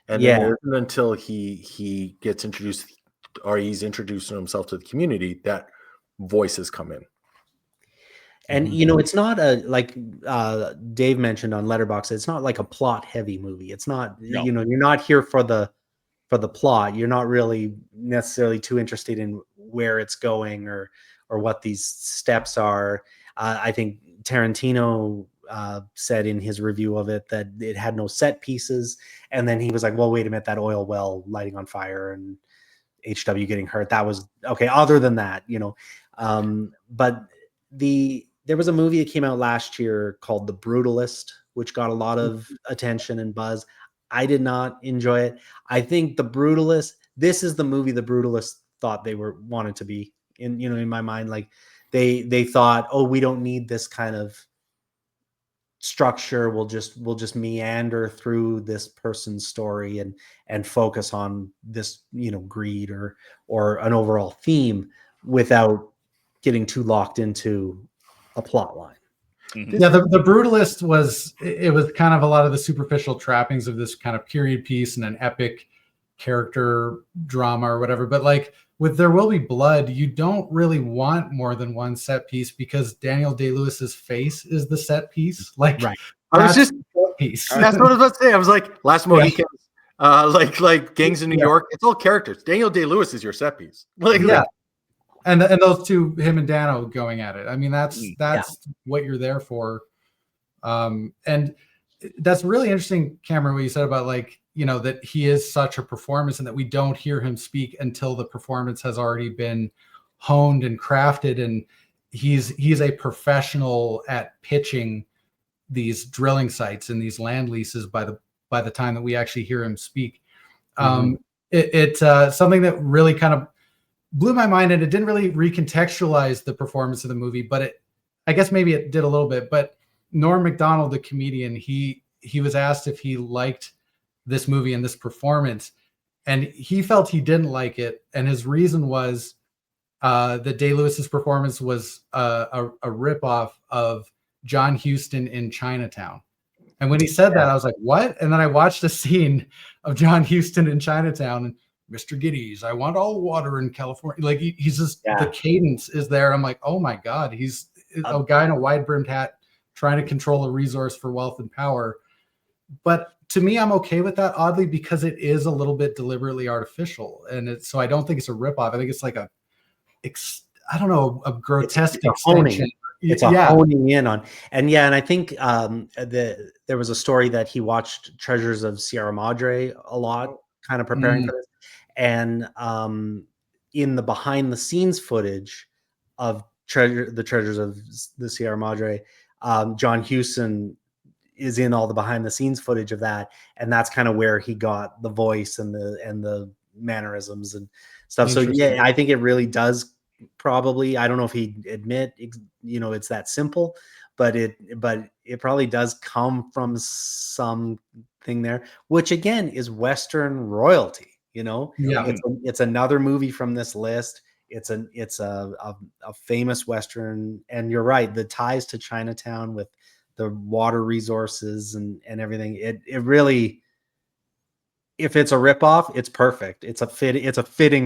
S4: And then it isn't until he gets introduced, or he's introducing himself to the community, that voices come in.
S2: And it's not like Dave mentioned on Letterboxd, it's not like a plot heavy movie. It's not you're not here for the plot. You're not really necessarily too interested in where it's going or what these steps are. I think Tarantino said in his review of it that it had no set pieces, and then he was like, well, wait a minute, that oil well lighting on fire, and HW getting hurt. That was okay. Other than that, but there was a movie that came out last year called The Brutalist, which got a lot of attention and buzz. I did not enjoy it. I think The Brutalist, this is the movie The Brutalist thought they wanted to be in my mind. Like they thought, oh, we don't need this kind of structure. We'll just meander through this person's story and focus on this, greed or an overall theme without getting too locked into a plot line.
S3: Mm-hmm.
S5: Yeah, the Brutalist was kind of a lot of the superficial trappings of this kind of period piece and an epic character drama or whatever. But like with There Will Be Blood, you don't really want more than one set piece because Daniel Day-Lewis's face is the set piece. Like,
S2: right.
S4: That's what I was about to say. I was like, Last Mohicans, like Gangs in New York. It's all characters. Daniel Day-Lewis is your set piece.
S5: And those two, him and Dano going at it. I mean, that's what you're there for. And that's really interesting, Cameron, what you said about that he is such a performance and that we don't hear him speak until the performance has already been honed and crafted. And he's a professional at pitching these drilling sites and these land leases by the time that we actually hear him speak. It's something that really kind of blew my mind, and it didn't really recontextualize the performance of the movie, but I guess maybe it did a little bit. But Norm Macdonald, the comedian, he was asked if he liked this movie and this performance, and he felt he didn't like it, and his reason was that Day-Lewis's performance was a ripoff of John Huston in Chinatown. And when he said that, I was like, what? And then I watched a scene of John Huston in Chinatown, and Mr. Giddies, I want all water in California. Like he's just the cadence is there. I'm like, oh my God, he's a guy in a wide brimmed hat trying to control a resource for wealth and power. But to me, I'm okay with that, oddly, because it is a little bit deliberately artificial. And so I don't think it's a ripoff. I think it's like a grotesque extension.
S2: It's a honing in on. And I think there was a story that he watched Treasures of Sierra Madre a lot, kind of preparing for this. And in the behind the scenes footage of the Treasures of the Sierra Madre, John Huston is in all the behind the scenes footage of that, and that's kind of where he got the voice and the mannerisms and stuff. So I think it really does probably, I don't know if he'd admit it's that simple, but it probably does come from something there, which again is Western royalty. It's another movie from this list. It's a famous Western, and you're right, the ties to Chinatown with the water resources and everything. It really, if it's a ripoff, it's perfect. It's a fitting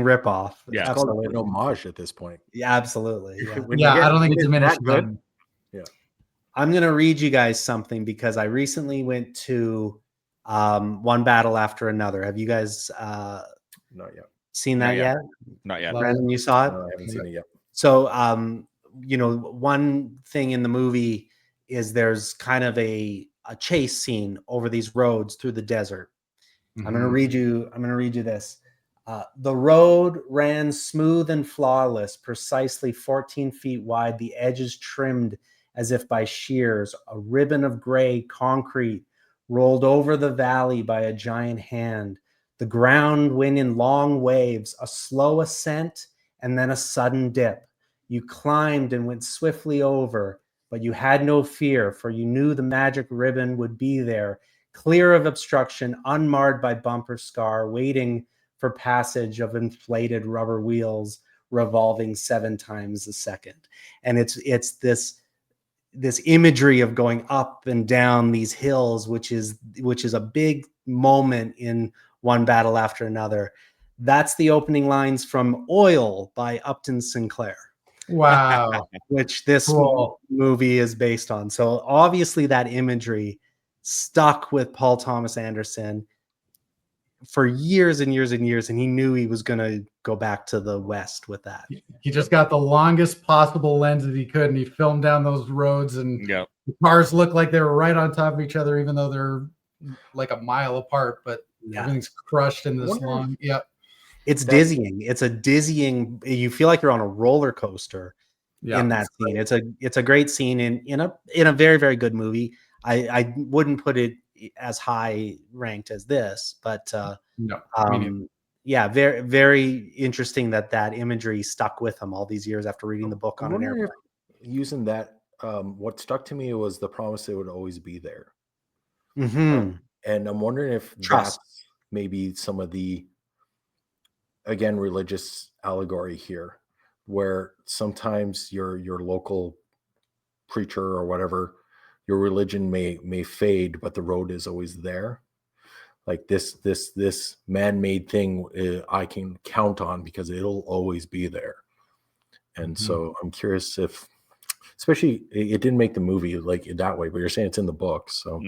S2: ripoff.
S4: Yeah, it's called an homage at this point.
S2: Yeah, absolutely.
S5: I don't think it's diminished.
S4: Good. Yeah,
S2: I'm gonna read you guys something because I recently went to One Battle After Another. Have you guys
S4: not yet
S2: seen that yet?
S3: Not yet.
S2: Brandon, you saw it?
S4: No, I haven't seen it yet. So
S2: one thing in the movie is there's kind of a chase scene over these roads through the desert. I'm going to read you this. The road ran smooth and flawless, precisely 14 feet wide, the edges trimmed as if by shears. A ribbon of gray concrete rolled over the valley by a giant hand. The ground went in long waves, a slow ascent, and then a sudden dip. You climbed and went swiftly over, but you had no fear, for you knew the magic ribbon would be there, clear of obstruction, unmarred by bumper scar, waiting for passage of inflated rubber wheels revolving 7 times a second. And it's this imagery of going up and down these hills, which is a big moment in One Battle After Another. That's the opening lines from Oil by Upton Sinclair.
S5: Wow.
S2: Which this movie is based on. So obviously that imagery stuck with Paul Thomas Anderson for years and years and years, and he knew he was going to go back to the West with that.
S5: He just got the longest possible lens that he could, and he filmed down those roads, and the cars looked like they were right on top of each other, even though they're like a mile apart, but everything's crushed in this long.
S2: It's dizzying. It's a dizzying. You feel like you're on a roller coaster in that scene. It's a great scene in a very, very good movie. I wouldn't put it as high ranked as this, but
S5: No.
S2: yeah, very, very interesting that imagery stuck with him all these years after reading the book on an airplane.
S4: Using that, what stuck to me was the promise it would always be there.
S2: Mm-hmm.
S4: And I'm wondering if
S2: Trust.
S4: that's maybe some of the, again, religious allegory here, where sometimes your local preacher or whatever, your religion may fade, but the road is always there. Like this man-made thing I can count on because it'll always be there. And so I'm curious if, especially it didn't make the movie like that way, but you're saying it's in the book. So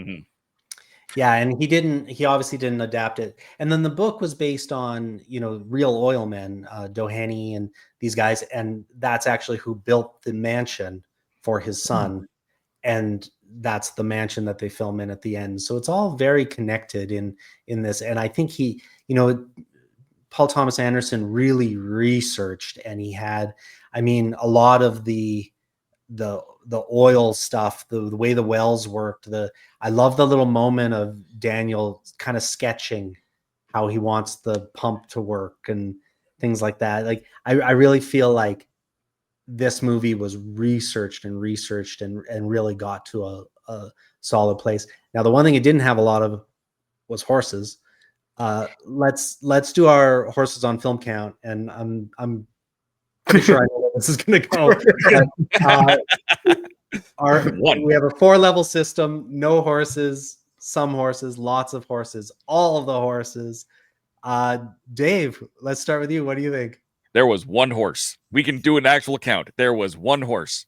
S2: yeah, and he obviously didn't adapt it. And then the book was based on, real oil men, Doheny and these guys. And that's actually who built the mansion for his son. And that's the mansion that they film in at the end. So it's all very connected in this. And I think Paul Thomas Anderson really researched, and he had, a lot of the oil stuff, the way the wells worked. I love the little moment of Daniel kind of sketching how he wants the pump to work and things like that. Like I really feel like this movie was researched and really got to a solid place. Now, the one thing it didn't have a lot of was horses. Let's do our horses on film count, and I'm pretty sure I know where this is going to go. We have a 4-level system: no horses, some horses, lots of horses, all of the horses. Dave, let's start with you. What do you think?
S3: There was one horse. We can do an actual count. There was one horse.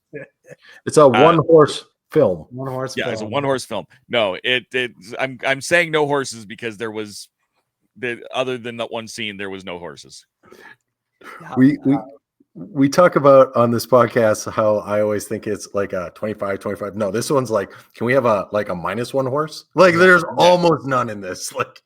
S4: It's a one-horse film.
S2: One horse.
S3: Yeah,
S2: film.
S3: it's a one-horse film. No, I'm saying no horses because there was, other than that one scene, there was no horses.
S4: Yeah. We talk about on this podcast how I always think it's like a 25. No, this one's like, can we have a -1 horse? Like there's almost none in this. Like,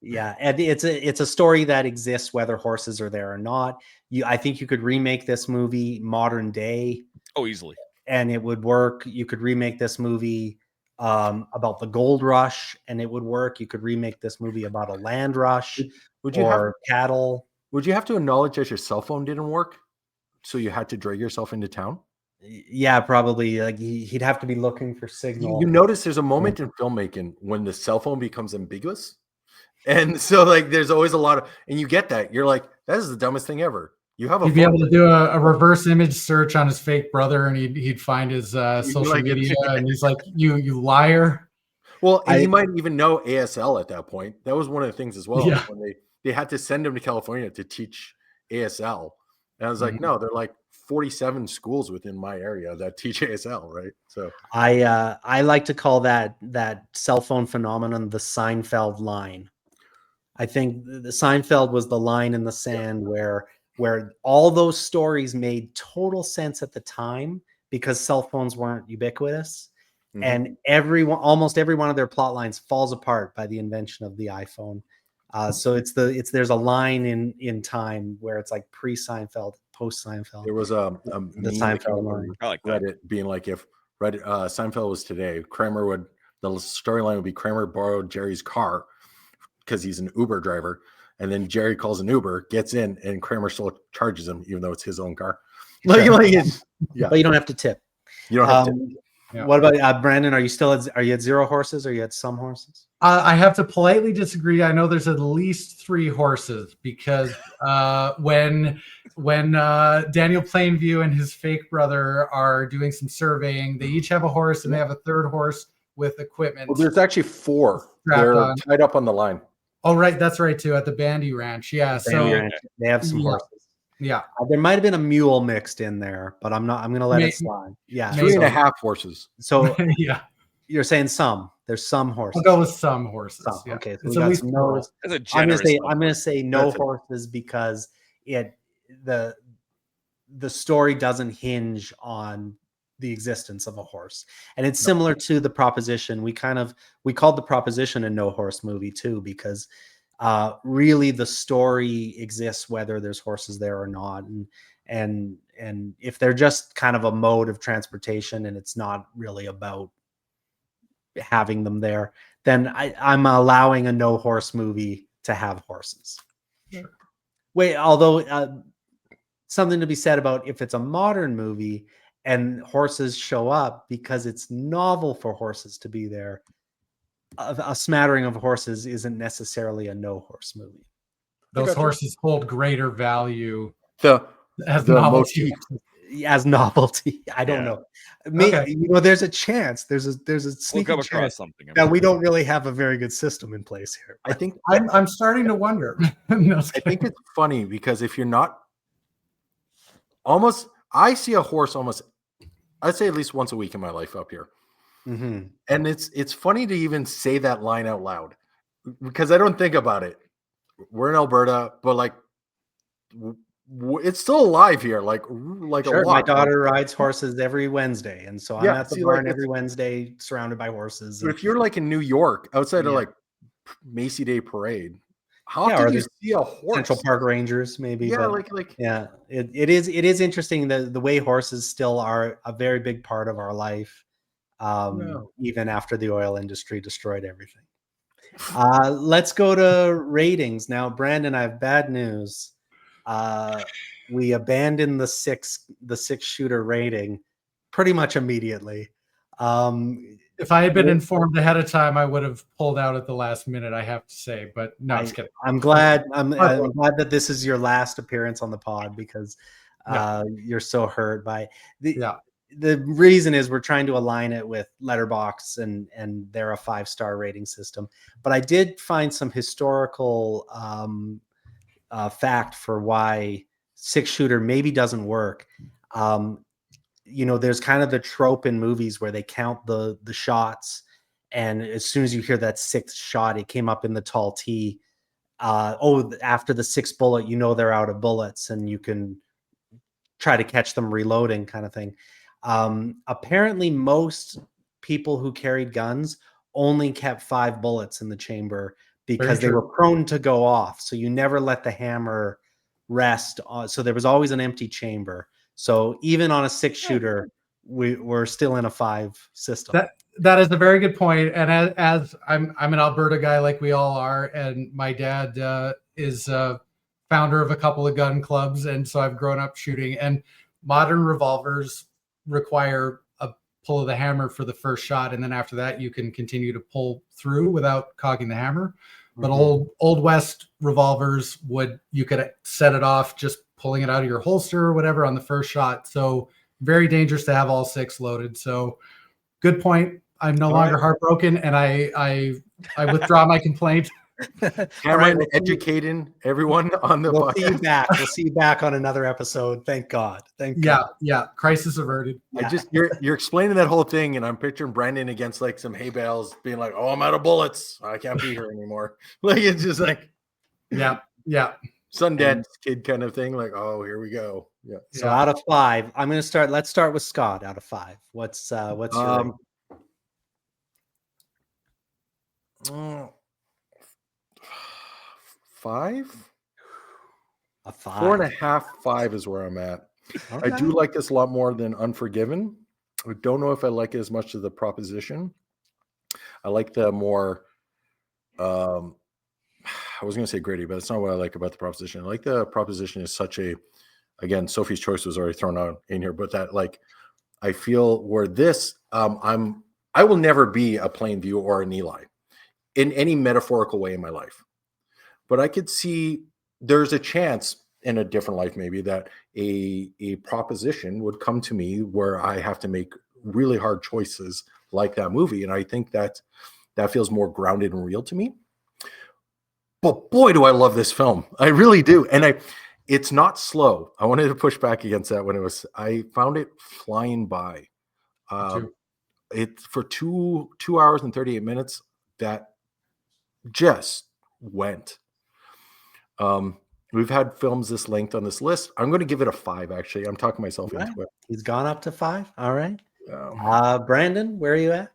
S2: yeah, and it's a story that exists whether horses are there or not. I think you could remake this movie modern day.
S3: Oh, easily.
S2: And it would work. You could remake this movie about the gold rush, and it would work. You could remake this movie about a land rush or cattle.
S4: Would you have to acknowledge that your cell phone didn't work, so you had to drag yourself into town?
S2: Yeah, probably. Like he'd have to be looking for signal.
S4: You notice there's a moment in filmmaking when the cell phone becomes ambiguous. And so like there's always a lot of, and you get that. You're like, that is the dumbest thing ever. You have
S5: He'd be able to do a reverse image search on his fake brother, and he'd find his social media, and he's like, you liar.
S4: Well, and he might even know ASL at that point. That was one of the things as well.
S5: Yeah.
S4: When they had to send him to California to teach ASL. And I was like, no, they're like 47 schools within my area that teach ASL, right? So
S2: I like to call that cell phone phenomenon the Seinfeld line. I think the Seinfeld was the line in the sand where all those stories made total sense at the time because cell phones weren't ubiquitous. And almost every one of their plot lines falls apart by the invention of the iPhone. So there's a line in time where it's like pre-Seinfeld, post-Seinfeld.
S4: There was
S2: the Seinfeld line.
S4: I like Reddit being like, if Reddit Seinfeld was today, the storyline would be Kramer borrowed Jerry's car because he's an Uber driver, and then Jerry calls an Uber, gets in, and Kramer still charges him even though it's his own car.
S2: But you don't have to tip.
S4: You don't have to.
S2: Yeah. What about Brandon? Are you at 0 horses, or are you at some horses?
S5: I have to politely disagree. I know there's at least 3 horses because when Daniel Plainview and his fake brother are doing some surveying, they each have a horse, and they have a 3rd horse with equipment.
S4: Well, there's actually 4. They're tied up on the line.
S5: Oh, right. That's right, too, at the Bandy Ranch. Yeah.
S2: They have some horses.
S5: Yeah.
S2: There might have been a mule mixed in there, but I'm going to let it slide. Yeah.
S4: 3.5 horses.
S2: So
S5: yeah.
S2: You're saying some. There's some horses.
S5: I'll go with some horses.
S2: Some.
S5: Yeah.
S2: Okay. So
S5: it's at least
S2: no. I'm going to say no horses because the story doesn't hinge on the existence of a horse. And it's similar to The Proposition. We called The Proposition a no horse movie too, because Really, the story exists whether there's horses there or not, and if they're just kind of a mode of transportation and it's not really about having them there, then I'm allowing a no horse movie to have horses.
S5: Sure.
S2: Wait, although something to be said about if it's a modern movie and horses show up because it's novel for horses to be there, a smattering of horses isn't necessarily a no horse movie.
S5: Those horses hold greater value
S4: The
S5: as
S4: the
S5: novelty.
S4: motif.
S2: As novelty. I don't know.
S5: Okay.
S2: You know, there's a chance. There's a
S3: We'll
S2: sneaky
S3: come across
S2: chance
S3: something. I'm
S2: that we
S3: sure.
S2: don't really have a very good system in place here.
S4: I think
S5: I'm starting to wonder. No,
S4: I think it's funny because if you're not I see a horse almost, I'd say at least once a week in my life up here.
S2: Mm-hmm.
S4: And it's funny to even say that line out loud because I don't think about it. We're in Alberta, but like it's still alive here. Like
S2: Sure,
S4: a lot.
S2: my daughter rides horses every Wednesday, and so I'm
S4: Yeah,
S2: at the
S4: see,
S2: barn
S4: like,
S2: every Wednesday, surrounded by horses.
S4: But if you're like in New York, outside of
S2: Yeah.
S4: like Macy Day Parade, how
S2: Yeah, or
S4: often do you
S2: there's
S4: see a horse?
S2: Central Park Rangers, maybe.
S4: Yeah,
S2: but
S4: like
S2: yeah, it is interesting the way horses still are a very big part of our life, even after the oil industry destroyed everything. Let's go to ratings now. Brandon, I have bad news. We abandoned the six shooter rating pretty much immediately.
S5: If I had been informed ahead of time, I would have pulled out at the last minute, I have to say. But no, I'm just kidding.
S2: I'm glad that this is your last appearance on the pod because you're so hurt by the reason is we're trying to align it with Letterboxd and they're a 5-star rating system. But I did find some historical fact for why 6-shooter maybe doesn't work. You know, there's kind of the trope in movies where they count the shots, and as soon as you hear that 6th shot, it came up in the tall T. After the 6th bullet, you know they're out of bullets, and you can try to catch them reloading, kind of thing. Apparently, most people who carried guns only kept 5 bullets in the chamber because they were prone to go off. So you never let the hammer rest. So there was always an empty chamber. So even on a 6-shooter, we're still in a 5 system.
S5: That is a very good point. And as I'm an Alberta guy, like we all are, and my dad is founder of a couple of gun clubs, and so I've grown up shooting. And modern revolvers require a pull of the hammer for the first shot, and then after that, you can continue to pull through without cocking the hammer. But old West revolvers you could set it off just pulling it out of your holster or whatever on the first shot. So very dangerous to have all 6 loaded. So good point. I'm no longer heartbroken, and I withdraw my complaint.
S4: Cameron educating everyone on the
S2: We'll see you back. We'll see you back on another episode. Thank God. Thank God.
S5: Yeah. Crisis averted.
S4: I just you're explaining that whole thing, and I'm picturing Brandon against like some hay bales, being like, "Oh, I'm out of bullets. I can't be here anymore." Like it's just like,
S5: yeah,
S4: Sundance Kid kind of thing. Like, oh, here we go. Yeah.
S2: So out of 5, I'm going to start. Let's start with Scott. Out of 5, what's your rating?
S4: 5?
S2: A 5.
S4: 4.5, 5 is where I'm at.
S2: Okay.
S4: I do like this a lot more than Unforgiven. I don't know if I like it as much as The Proposition. I like the more, I was going to say gritty, but it's not what I like about The Proposition. I like The Proposition is such a, again, Sophie's Choice was already thrown out in here, but that like, I feel where this, I will never be a Plainview or an Eli in any metaphorical way in my life. But I could see there's a chance in a different life, maybe, that a proposition would come to me where I have to make really hard choices like that movie. And I think that feels more grounded and real to me. But boy, do I love this film. I really do. And it's not slow. I wanted to push back against that I found it flying by. It for 2 hours and 38 minutes, that just went. We've had films this length on this list. I'm going to give it a 5, actually. I'm talking myself into it.
S2: He's gone up to 5. All right. Brandon, where are you at?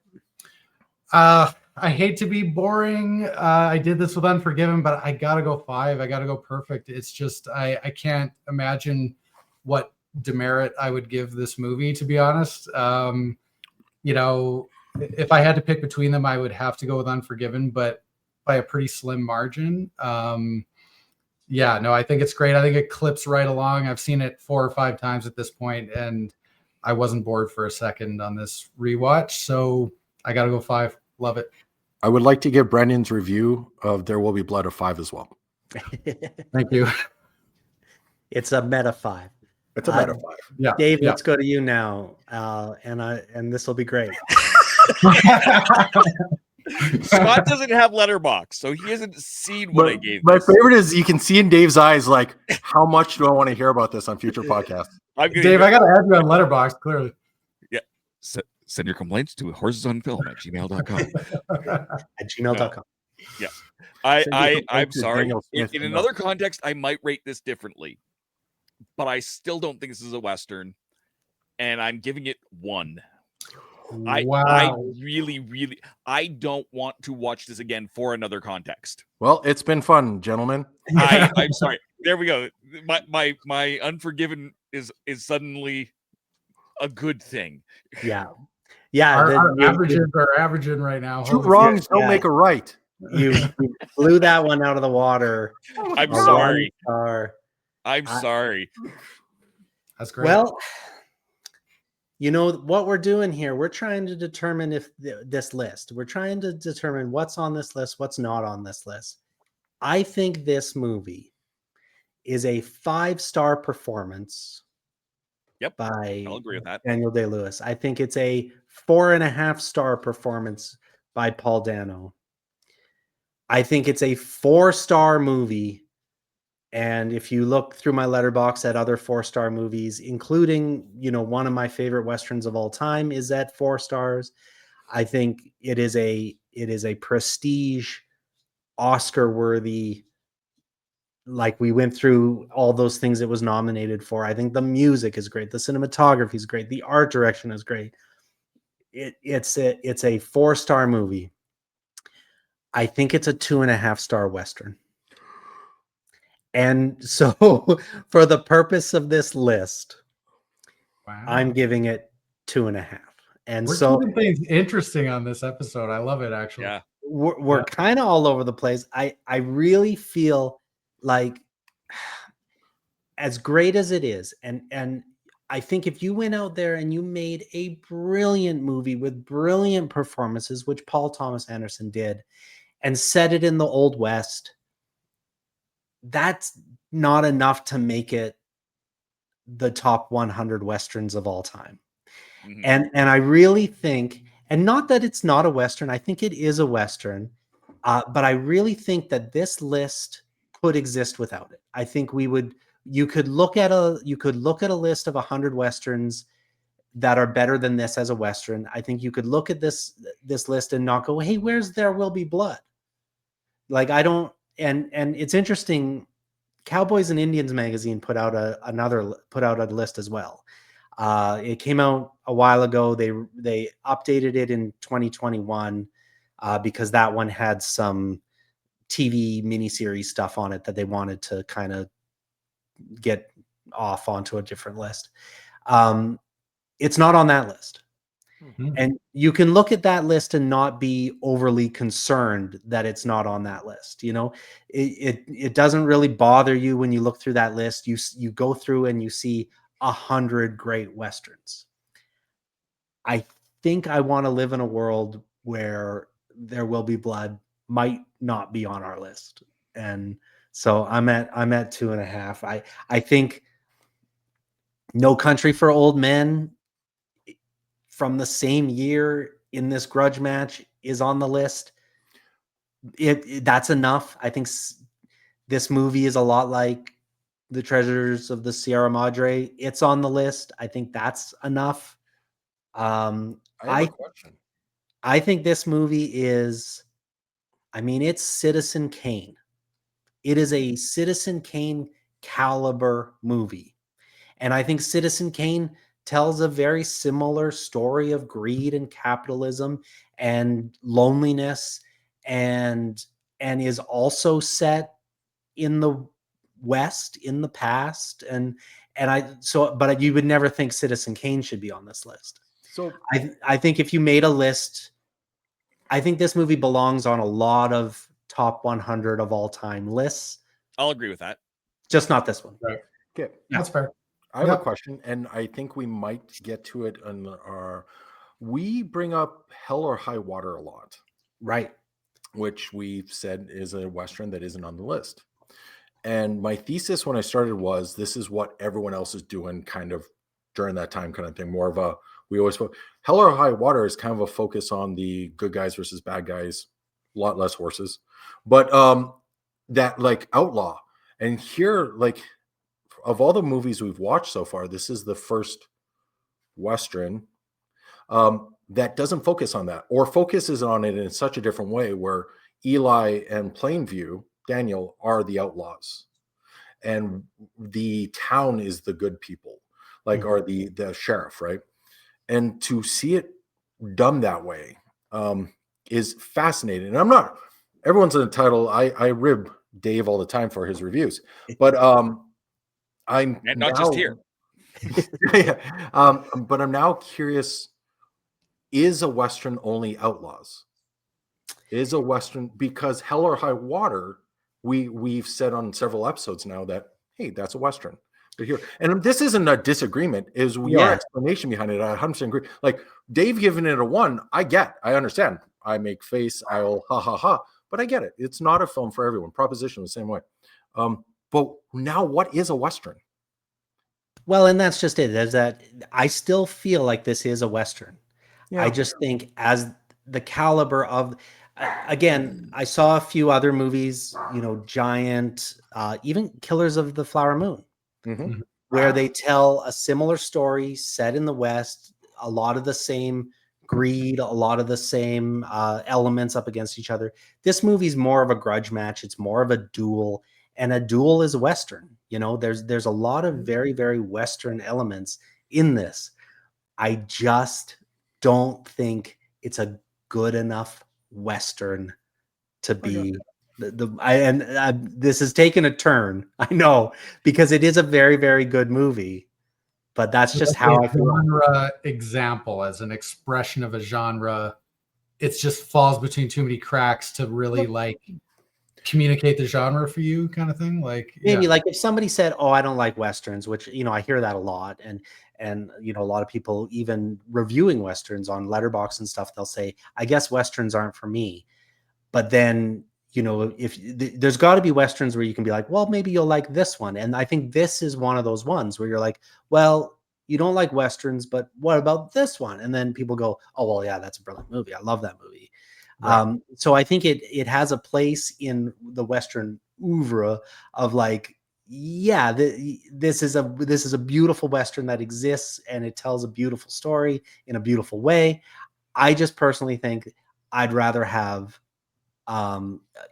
S5: I hate to be boring. I did this with Unforgiven, but I gotta go 5. I gotta go perfect. It's just I can't imagine what demerit I would give this movie, to be honest. You know, if I had to pick between them, I would have to go with Unforgiven, but by a pretty slim margin. Yeah, no, I think it's great. I think it clips right along. I've seen it 4 or 5 times at this point, and I wasn't bored for a second on this rewatch. So I got to go 5. Love it.
S4: I would like to give Brendan's review of There Will Be Blood a 5 as well.
S5: Thank you.
S2: It's a meta 5.
S4: It's a meta 5.
S5: Yeah,
S2: Dave,
S5: yeah.
S2: let's go to you now, and this will be great.
S3: Scott doesn't have Letterbox, so he hasn't seen what I gave.
S4: My
S3: this.
S4: favorite is you can see in Dave's eyes, like, how much do I want to hear about this on future podcasts?
S5: Dave, I got to add you on Letterboxd, clearly.
S3: Yeah. Send your complaints to horsesonfilm@gmail.com.
S2: At gmail.com.
S3: Yeah. I'm
S4: to
S3: sorry.
S4: Daniel Smith
S3: In
S4: and
S3: another context, I might rate this differently, but I still don't think this is a Western, and I'm giving it 1. I really, I don't want to watch this again for another context.
S4: Well, it's been fun, gentlemen.
S3: I'm sorry. There we go. My Unforgiven is suddenly a good thing.
S2: Yeah.
S5: Our averages are averaging right now.
S4: 2 wrongs don't make a right.
S2: You blew that one out of the water.
S3: I'm sorry. I'm
S2: I-
S3: sorry.
S5: That's great.
S2: Well, you know what we're doing here? We're trying to determine if this list, we're trying to determine what's on this list, what's not on this list. I think this movie is a 5-star performance.
S3: Yep.
S2: By
S3: I'll agree with that.
S2: Daniel Day-Lewis. I think it's a 4.5-star performance by Paul Dano. I think it's a 4-star movie. And if you look through my letterbox at other 4-star movies, including, one of my favorite Westerns of all time is at 4 stars. I think it is a prestige, Oscar-worthy, like we went through all those things it was nominated for. I think the music is great. The cinematography is great. The art direction is great. It's a 4-star movie. I think it's a 2.5-star Western. And so for the purpose of this list,
S5: wow.
S2: I'm giving it 2.5. And
S5: We're keeping things interesting on this episode. I love it, actually.
S3: Yeah.
S2: We're kind of all over the place. I really feel like, as great as it is, and I think if you went out there and you made a brilliant movie with brilliant performances, which Paul Thomas Anderson did, and set it in the Old West, that's not enough to make it the top 100 Westerns of all time. Mm-hmm. And I really think, and not that it's not a Western, I think it is a Western, but I really think that this list could exist without it. I think you could look at a list of 100 Westerns that are better than this as a Western. I think you could look at this list and not go, hey, where's There Will Be Blood? Like, I don't, and it's interesting. Cowboys and Indians magazine put out a list as well. It came out a while ago. They updated it in 2021 because that one had some TV miniseries stuff on it that they wanted to kind of get off onto a different list. It's not on that list. Mm-hmm. And you can look at that list and not be overly concerned that it's not on that list. It doesn't really bother you when you look through that list. You go through and you see 100 great Westerns. I think I want to live in a world where There Will Be Blood might not be on our list. And so I'm at 2.5. I think No Country for Old Men from the same year in this grudge match is on the list. That's enough. I think this movie is a lot like The Treasures of the Sierra Madre. It's on the list. I think that's enough.
S4: I have a question.
S2: I think this movie is, it's Citizen Kane. It is a Citizen Kane caliber movie. And I think Citizen Kane tells a very similar story of greed and capitalism and loneliness, and is also set in the West in the past. But you would never think Citizen Kane should be on this list.
S4: So
S2: I think if you made a list, I think this movie belongs on a lot of top 100 of all time lists.
S3: I'll agree with that.
S2: Just not this one.
S5: Right.
S4: okay,
S5: That's fair.
S4: I have
S5: Yep.
S4: a question, and I think we might get to it on our. We bring up Hell or High Water a lot,
S2: Right.
S4: which we've said is a Western that isn't on the list. And my thesis when I started was this is what everyone else is doing kind of during that time kind of thing. More of a, we always, Hell or High Water is kind of a focus on the good guys versus bad guys, a lot less horses, but that like outlaw. And here, like of all the movies we've watched so far, this is the first Western that doesn't focus on that, or focuses on it in such a different way where Eli and Plainview, Daniel, are the outlaws and the town is the good people, like or the sheriff, right? And to see it done that way is fascinating. And I'm not, everyone's entitled, I rib Dave all the time for his reviews, but I'm
S3: And not just here.
S4: yeah, but I'm now curious, is a Western only outlaws? Is a Western, because Hell or High Water, we've said on several episodes now that, hey, that's a Western. But here, and this isn't a disagreement, is your explanation behind it. I 100% agree. Like Dave giving it a 1, I understand. I make face, I'll ha ha ha, but I get it. It's not a film for everyone. Proposition the same way. But now what is a Western?
S2: Well, and that's just it. Is that I still feel like this is a Western.
S4: Yeah.
S2: I just think as the caliber of, again, I saw a few other movies, Giant, even Killers of the Flower Moon, where they tell a similar story set in the West, a lot of the same greed, a lot of the same elements up against each other. This movie's more of a grudge match. It's more of a duel, and a duel is Western. There's a lot of very, very Western elements in this. I just don't think it's a good enough Western to be this has taken a turn, I know, because it is a very, very good movie, but that's just how I feel.
S5: Genre example as an expression of a genre, it just falls between too many cracks to really like communicate the genre for you, kind of thing. Like
S2: maybe like if somebody said, "Oh, I don't like Westerns," which I hear that a lot, and a lot of people even reviewing Westerns on Letterboxd and stuff, they'll say, "I guess Westerns aren't for me." But then if there's got to be Westerns where you can be like, well, maybe you'll like this one, and I think this is one of those ones where you're like, well, you don't like Westerns, but what about this one? And then people go, oh, well, yeah, that's a brilliant movie. I love that movie. Right. So I think it has a place in the Western oeuvre of like, yeah, this is a beautiful Western that exists, and it tells a beautiful story in a beautiful way. I just personally think I'd rather have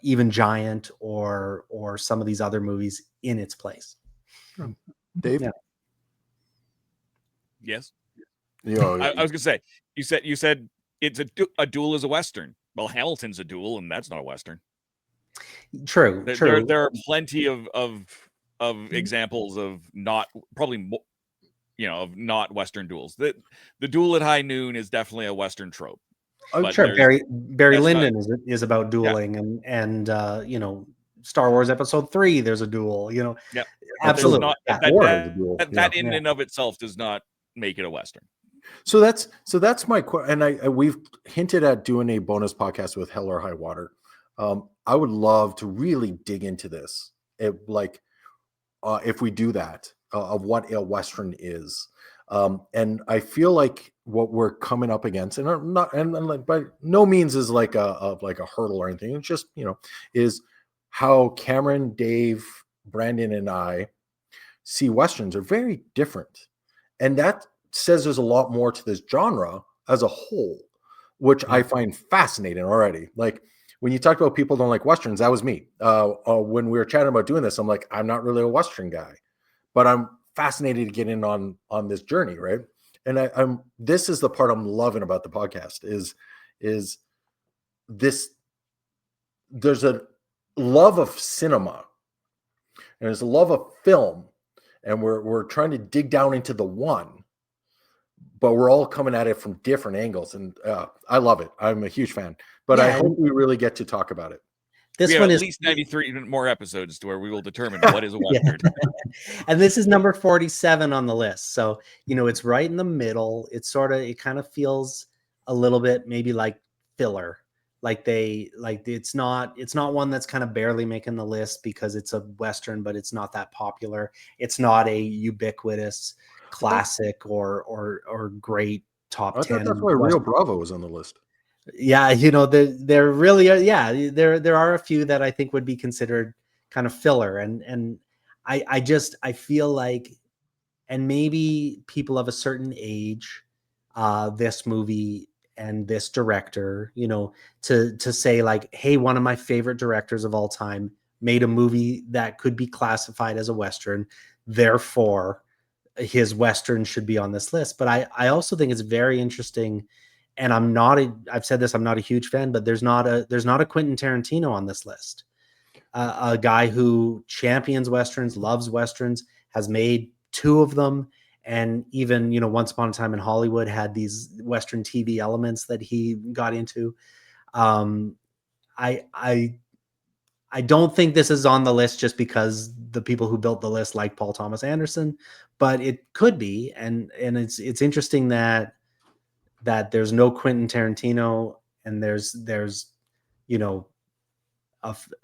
S2: even Giant or some of these other movies in its place.
S4: Dave?
S2: Yeah.
S3: Yes.
S4: I
S3: was gonna say, you said it's a duel is a Western. Well, Hamilton's a duel, and that's not a Western.
S2: True.
S3: There are plenty of examples of not Western duels. The duel at high noon is definitely a Western trope.
S2: Oh, sure. Barry Lyndon is about dueling, and Star Wars Episode 3. There's a duel.
S3: Yeah,
S2: absolutely.
S3: That in and of itself does not make it a Western.
S4: So that's my question, and we've hinted at doing a bonus podcast with Hell or High Water. I would love to really dig into this, if we do that, of what a Western is. And I feel like what we're coming up against, and by no means is like a hurdle or anything. It's just is how Cameron, Dave, Brandon, and I see Westerns are very different, and that says there's a lot more to this genre as a whole, which I find fascinating already. Like when you talked about people don't like Westerns, that was me. When we were chatting about doing this, I'm like, I'm not really a Western guy, but I'm fascinated to get in on this journey, right? and I'm this is the part I'm loving about the podcast is this. There's a love of cinema and there's a love of film, and we're trying to dig down into the one, but we're all coming at it from different angles, and I love it. I'm a huge fan, but I hope we really get to talk about it.
S3: This one is at least 93 more episodes to where we will determine what is a Western.
S2: And this is number 47 on the list. So, it's right in the middle. It kind of feels a little bit maybe like filler. It's not one that's kind of barely making the list because it's a Western, but it's not that popular. It's not a ubiquitous classic or great top 10.
S4: That's why Rio Bravo was on the list.
S2: Yeah, there really are. Yeah, there are a few that I think would be considered kind of filler, and I feel like, and maybe people of a certain age, this movie and this director, to say like, hey, one of my favorite directors of all time made a movie that could be classified as a Western, therefore his Western should be on this list. But I also think it's very interesting. And I've said this, I'm not a huge fan, but there's not a Quentin Tarantino on this list. A guy who champions Westerns, loves Westerns, has made 2 of them. And even, Once Upon a Time in Hollywood had these Western TV elements that he got into. I don't think this is on the list just because the people who built the list like Paul Thomas Anderson, but it could be. And it's interesting that there's no Quentin Tarantino, and there's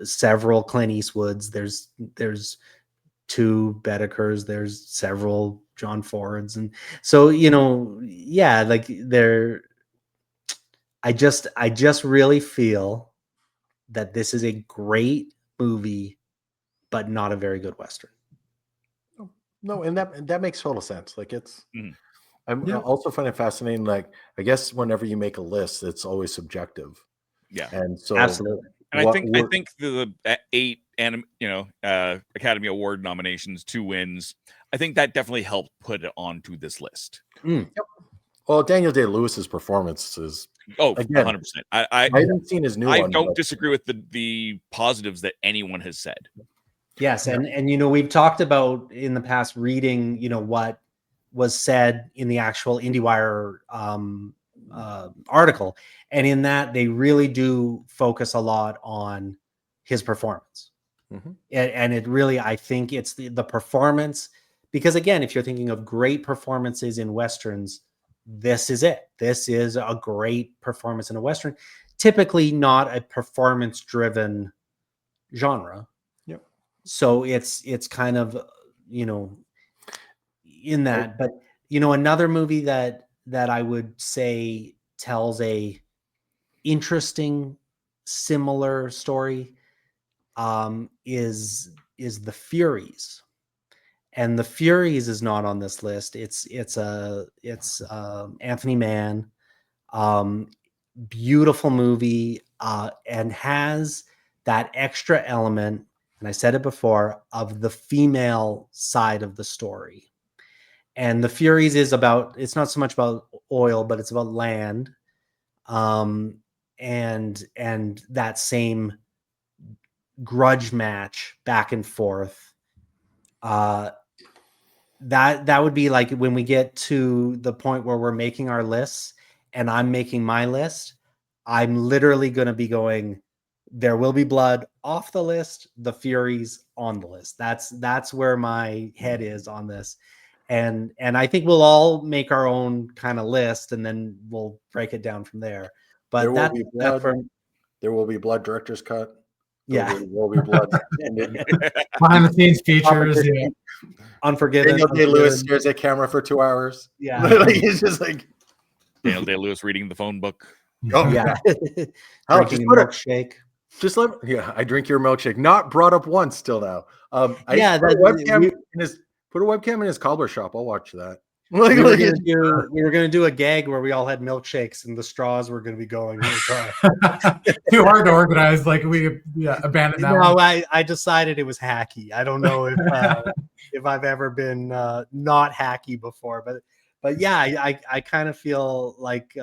S2: several Clint Eastwoods. There's 2 Bedekers. There's several John Fords, and so I just really feel that this is a great movie, but not a very good Western.
S4: No, and that makes total sense. Like it's. I'm also find it fascinating. Like, I guess whenever you make a list, it's always subjective.
S3: Yeah,
S4: and so
S2: absolutely.
S3: And I think the 8 Academy Award nominations, 2 wins, I think that definitely helped put it onto this list.
S4: Yep. Well, Daniel Day-Lewis's performance is
S3: 100%. I
S4: haven't seen his new one.
S3: I don't disagree with the positives that anyone has said.
S2: Yes, and we've talked about in the past reading, what was said in the actual Indiewire article. And in that, they really do focus a lot on his performance. Mm-hmm. And it really, I think it's the performance, because again, if you're thinking of great performances in Westerns, this is it. This is a great performance in a Western, typically not a performance-driven genre. Yep. So it's kind of, in that, but another movie that I would say tells a interesting similar story is The Furies, and The Furies is not on this list. It's Anthony Mann, beautiful movie, and has that extra element, and I said it before, of the female side of the story. And The Furies is it's not so much about oil, but it's about land. And that same grudge match back and forth. That would be like when we get to the point where we're making our lists and I'm making my list, I'm literally going to be going, There Will Be Blood off the list, The Furies on the list. That's where my head is on this. And I think we'll all make our own kind of list, and then we'll break it down from there. But
S4: There Will Be Blood director's cut.
S2: There
S4: will be blood.
S5: Behind the scenes features.
S2: Unforgiven.
S4: Daniel Day-Lewis stares at camera for 2 hours.
S2: Yeah.
S4: It's just like
S3: Daniel Day-Lewis reading the phone book.
S4: Oh
S2: yeah.
S4: Drinking
S2: a milkshake.
S4: I drink your milkshake. Not brought up once till now. Put a webcam in his cobbler shop. I'll watch that.
S2: We were going to do a gag where we all had milkshakes and the straws were going to be going.
S5: Too hard to organize. Like we abandoned that.
S2: No, I decided it was hacky. I don't know if I've ever been not hacky before, but But yeah, I kind of feel like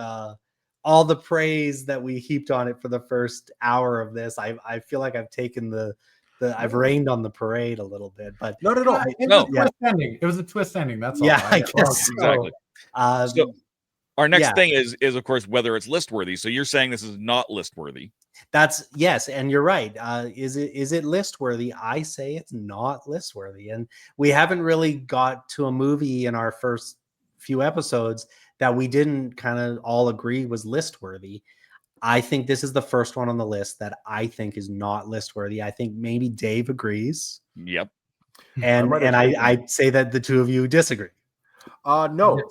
S2: all the praise that we heaped on it for the first hour of this, I feel like I've taken I've rained on the parade a little bit. But
S4: Not at all.
S5: It was a twist ending. It was a twist ending. That's all.
S2: yeah, I guess so.
S3: Exactly. So our next
S2: yeah.
S3: thing is of course whether it's list worthy. So you're saying this is not list worthy.
S2: That's yes, and you're right. Is it list worthy? I say it's not list worthy, and we haven't really got to a movie in our first few episodes that we didn't kind of all agree was list worthy. I think this is the first one on the list that I think is not list worthy. I think maybe Dave agrees.
S3: Yep.
S2: And I'd say that the two of you disagree.
S4: No,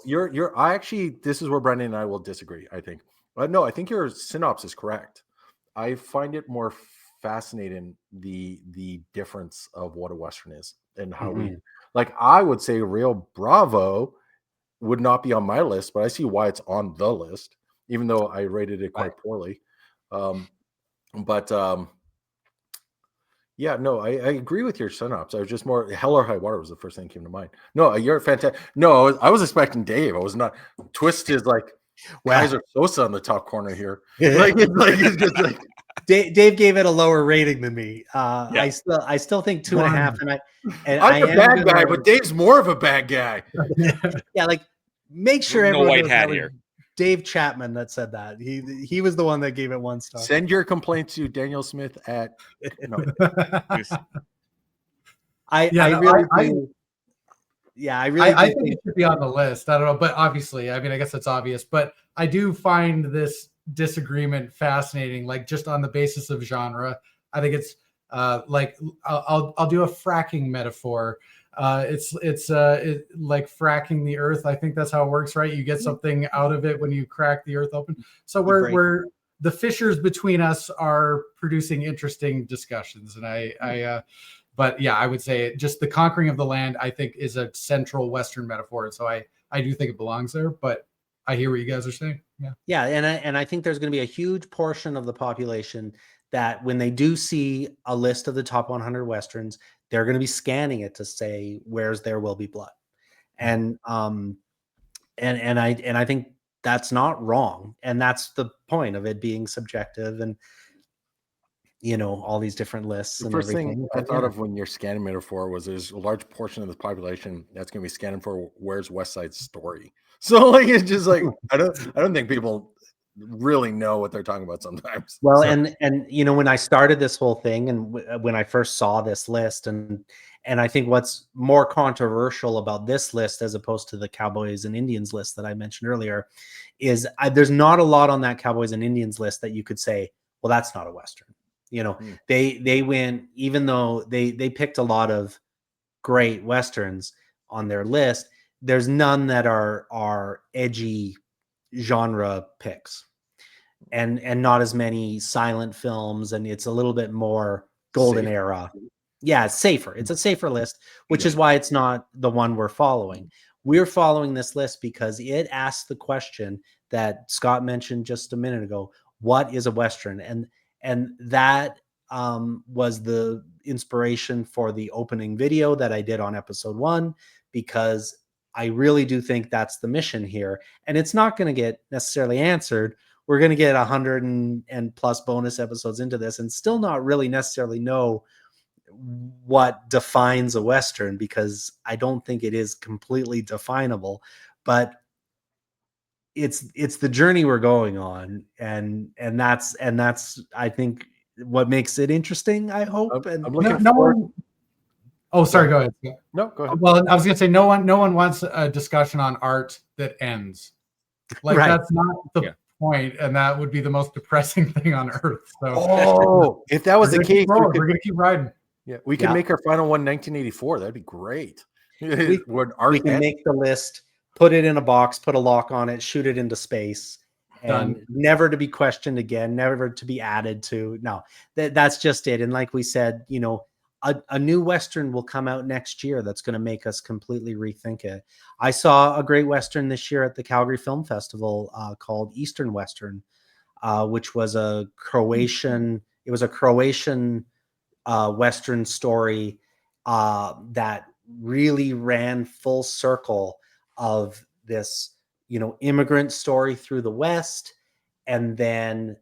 S4: I actually, this is where Brendan and I will disagree, I think. But no, I think your synopsis is correct. I find it more fascinating the difference of what a Western is and how we, like, I would say Rio Bravo would not be on my list, but I see why it's on the list, even though I rated it quite poorly. Yeah, no, I agree with your synopsis. I was just more Hell or High Water was the first thing that came to mind. No, you're fantastic. No, I was expecting Dave. I was not. Twist is like Kaiser Sosa on the top corner here. It's just like
S2: Dave gave it a lower rating than me. I still think 2.5.
S4: I'm a bad guy, but Dave's more of a bad guy.
S2: Yeah, like make sure
S3: no
S2: everyone
S3: white
S2: knows
S3: hat
S2: that
S3: here.
S2: Dave Chapman that said that. He was the one that gave it 1 star.
S4: Send your complaint to Daniel Smith at no.
S2: I
S5: think it should be on the list. I don't know, but obviously, I mean, I guess it's obvious, but I do find this disagreement fascinating, like just on the basis of genre. I think it's like I'll do a fracking metaphor. It's like fracking the earth. I think that's how it works, right? You get something out of it when you crack the earth open. So we're the fissures between us are producing interesting discussions, and but yeah, I would say just the conquering of the land, I think, is a central Western metaphor. So I do think it belongs there, but I hear what you guys are saying. Yeah.
S2: Yeah. And I think there's going to be a huge portion of the population that when they do see a list of the top 100 Westerns, they're going to be scanning it to say, where's There Will Be Blood? And I think that's not wrong. And that's the point of it being subjective and, all these different lists.
S4: The first thing I thought of when you're scanning metaphor was there's a large portion of the population that's going to be scanning for where's West Side Story. So like it's just like I don't think people really know what they're talking about sometimes.
S2: Well, and when I started this whole thing and when I first saw this list and I think what's more controversial about this list as opposed to the Cowboys and Indians list that I mentioned earlier is there's not a lot on that Cowboys and Indians list that you could say, well, that's not a Western. They went, even though they picked a lot of great Westerns on their list, there's none that are edgy genre picks and not as many silent films. And it's a little bit more golden era. Yeah. It's safer. It's a safer list, which is why it's not the one we're following. We're following this list because it asks the question that Scott mentioned just a minute ago. What is a Western? And that was the inspiration for the opening video that I did on episode 1, because I really do think that's the mission here. And it's not going to get necessarily answered. We're going to get 100 and plus bonus episodes into this and still not really necessarily know what defines a Western, because I don't think it is completely definable, but it's the journey we're going on. And that's I think what makes it interesting, I hope.
S4: I'm
S5: No
S4: looking forward.
S5: one. Oh, sorry. Go ahead.
S4: No, go ahead.
S5: Well, I was going to say no one wants a discussion on art that ends. Like that's not the point, and that would be the most depressing thing on earth. So,
S4: if that was the case,
S5: we're going to keep riding.
S4: Yeah, we can make our final one 1984. That'd be great.
S2: We can make the list, put it in a box, put a lock on it, shoot it into space, and never to be questioned again, never to be added to. No, that's just it. And like we said, a new Western will come out next year that's going to make us completely rethink it. I saw a great Western this year at the Calgary Film Festival called Eastern Western, which was a Croatian. It was a Croatian Western story that really ran full circle of this, immigrant story through the West, and then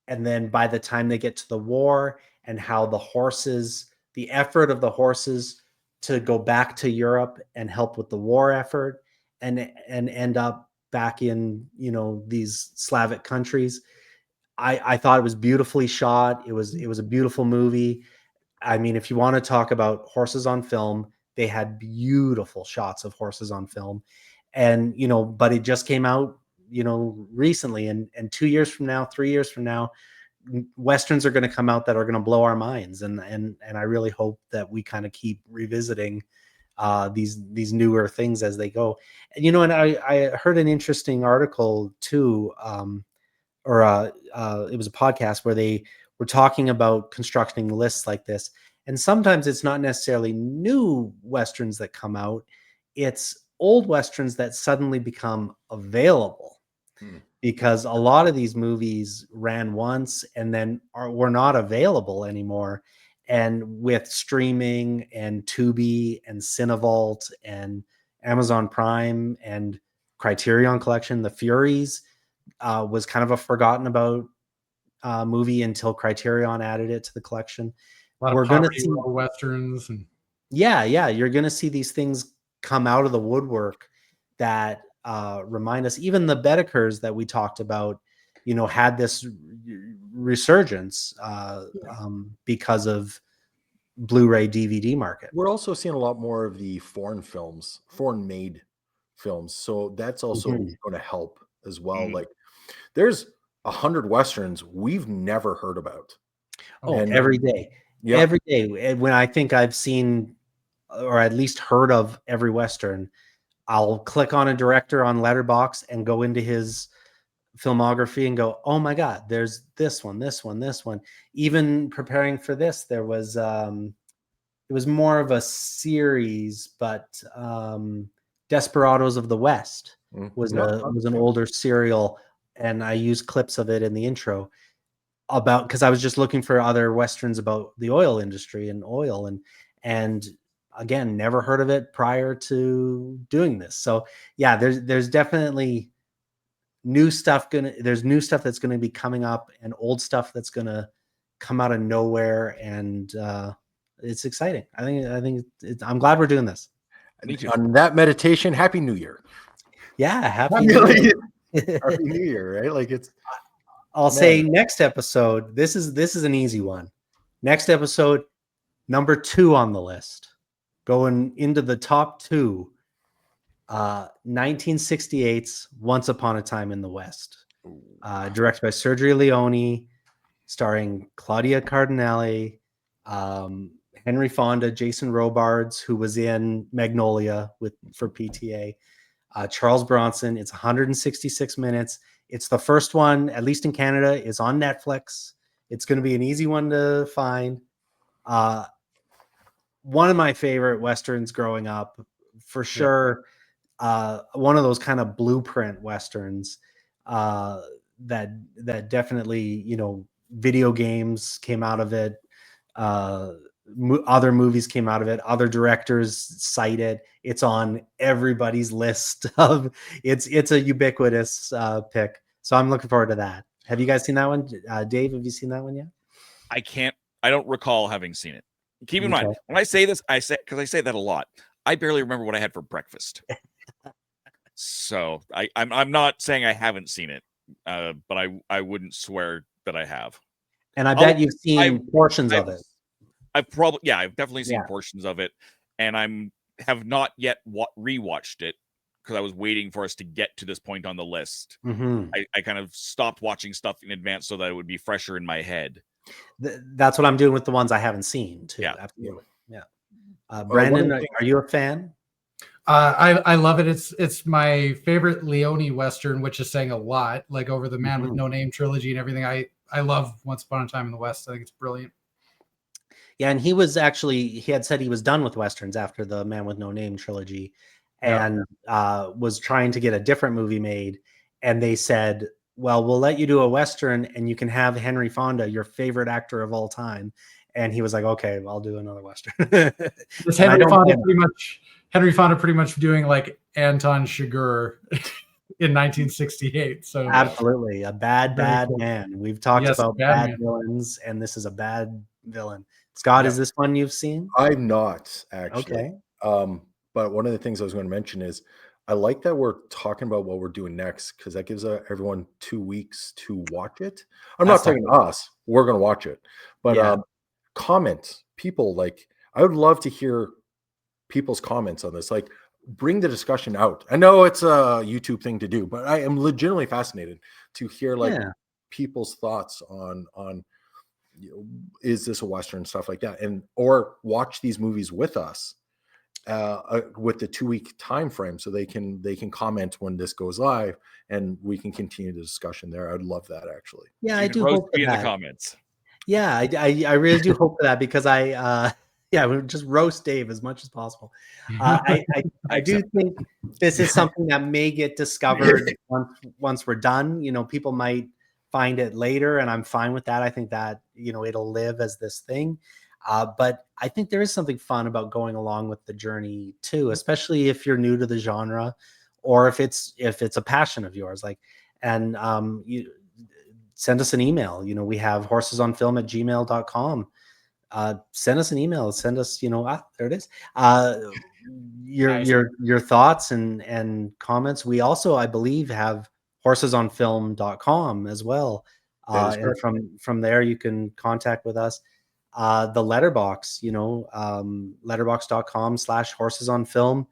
S2: by the time they get to the war, and how the effort of the horses to go back to Europe and help with the war effort, and end up back in, these Slavic countries. I thought it was beautifully shot. It was a beautiful movie. I mean, if you want to talk about horses on film, they had beautiful shots of horses on film. And, but it just came out, recently, and 2 years from now, 3 years from now, Westerns are going to come out that are going to blow our minds. And I really hope that we kind of keep revisiting these newer things as they go. And, and I heard an interesting article too, it was a podcast where they were talking about constructing lists like this. And sometimes it's not necessarily new Westerns that come out. It's old Westerns that suddenly become available, because a lot of these movies ran once and then were not available anymore. And with streaming and Tubi and Cinevault and Amazon Prime and Criterion Collection, The Furies was kind of a forgotten about movie until Criterion added it to the collection.
S5: We're going to see Westerns. And
S2: yeah, you're going to see these things come out of the woodwork that remind us. Even the Bedekers that we talked about, had this resurgence because of Blu-ray DVD market.
S4: We're also seeing a lot more of the foreign made films. So that's also going to help as well. Like, there's 100 Westerns we've never heard about.
S2: Every day. Yeah. Every day. When I think I've seen or at least heard of every Western, I'll click on a director on Letterboxd and go into his filmography and go, oh my God, there's this one. Even preparing for this, there was it was more of a series, but Desperados of the West was an older serial, and I used clips of it in the intro because I was just looking for other Westerns about the oil industry and oil, and again, never heard of it prior to doing this. So yeah, there's definitely new stuff there's new stuff that's gonna be coming up, and old stuff that's gonna come out of nowhere, and it's exciting. I'm glad we're doing this.
S3: Me too.
S4: On that meditation, Happy New Year.
S2: Yeah, Happy New Year.
S4: Happy New Year, right? Like,
S2: I'll say next episode, this is an easy one. Next episode, number 2 on the list, going into the top 2, 1968's Once Upon a Time in the West, directed by Sergio Leone, starring Claudia Cardinale, Henry Fonda, Jason Robards, who was in Magnolia for PTA, Charles Bronson. It's 166 minutes. It's the first one, at least in Canada, is on Netflix. It's going to be an easy one to find. One of my favorite Westerns growing up, for sure. One of those kind of blueprint Westerns that definitely, video games came out of it. Other movies came out of it. Other directors cite it. It's on everybody's list of it's a ubiquitous pick. So I'm looking forward to that. Have you guys seen that one? Dave, have you seen that one yet?
S3: I don't recall having seen it. Keep in mind, when I say this, because I say that a lot. I barely remember what I had for breakfast. So I'm not saying I haven't seen it, but I wouldn't swear that I have.
S2: And I bet you've seen portions of it.
S3: I've definitely seen portions of it, and have not yet rewatched it because I was waiting for us to get to this point on the list.
S2: Mm-hmm.
S3: I kind of stopped watching stuff in advance so that it would be fresher in my head.
S2: That's what I'm doing with the ones I haven't seen too.
S3: Yeah,
S2: absolutely. Yeah. Brandon, are you a fan?
S5: I love it. It's my favorite Leone Western, which is saying a lot. Like, over the Man with No Name trilogy and everything. I love Once Upon a Time in the West. I think it's brilliant.
S2: Yeah, and he had said he was done with Westerns after the Man with No Name trilogy, and was trying to get a different movie made. And they said, well, we'll let you do a Western and you can have Henry Fonda, your favorite actor of all time. And he was like, okay, I'll do another Western.
S5: Henry Fonda pretty much Henry Fonda pretty much doing like Anton Chigurh in 1968. So
S2: Absolutely, a bad
S5: cool.
S2: man. We've talked
S5: Yes,
S2: about
S5: bad
S2: bad
S5: man.
S2: villains, and this is a bad villain. Scott, is this one you've seen?
S4: I'm not actually.
S2: Okay.
S4: But one of the things I was going to mention is I like that we're talking about what we're doing next because that gives everyone 2 weeks to watch it. I'm
S2: That's
S4: not talking to us; we're going to watch it. But
S2: Yeah.
S4: comment, people, like I would love to hear people's comments on this. Like, bring the discussion out. I know it's a YouTube thing to do, but I am legitimately fascinated to hear like people's thoughts on is this a Western, stuff like that, and or watch these movies with us with the 2-week time frame so they can comment when this goes live and we can continue the discussion there. I'd love that actually.
S2: Yeah,
S3: You
S2: I
S3: can
S2: do
S3: roast
S2: hope for
S3: me in the
S2: that.
S3: comments.
S2: Yeah, I really do hope for that because we would just roast Dave as much as possible. I do think this is something that may get discovered once we're done. You know, people might find it later, and I'm fine with that. I think that, you know, it'll live as this thing. But I think there is something fun about going along with the journey too, especially if you're new to the genre, or if it's a passion of yours. Like, and you send us an email. You know, we have horsesonfilm@gmail.com. Send us an email. Send us, you know, there it is. Your thoughts and comments. We also, I believe, have horsesonfilm.com as well. And from there you can contact with us. The letterbox, you know, letterbox.com/horsesonfilm.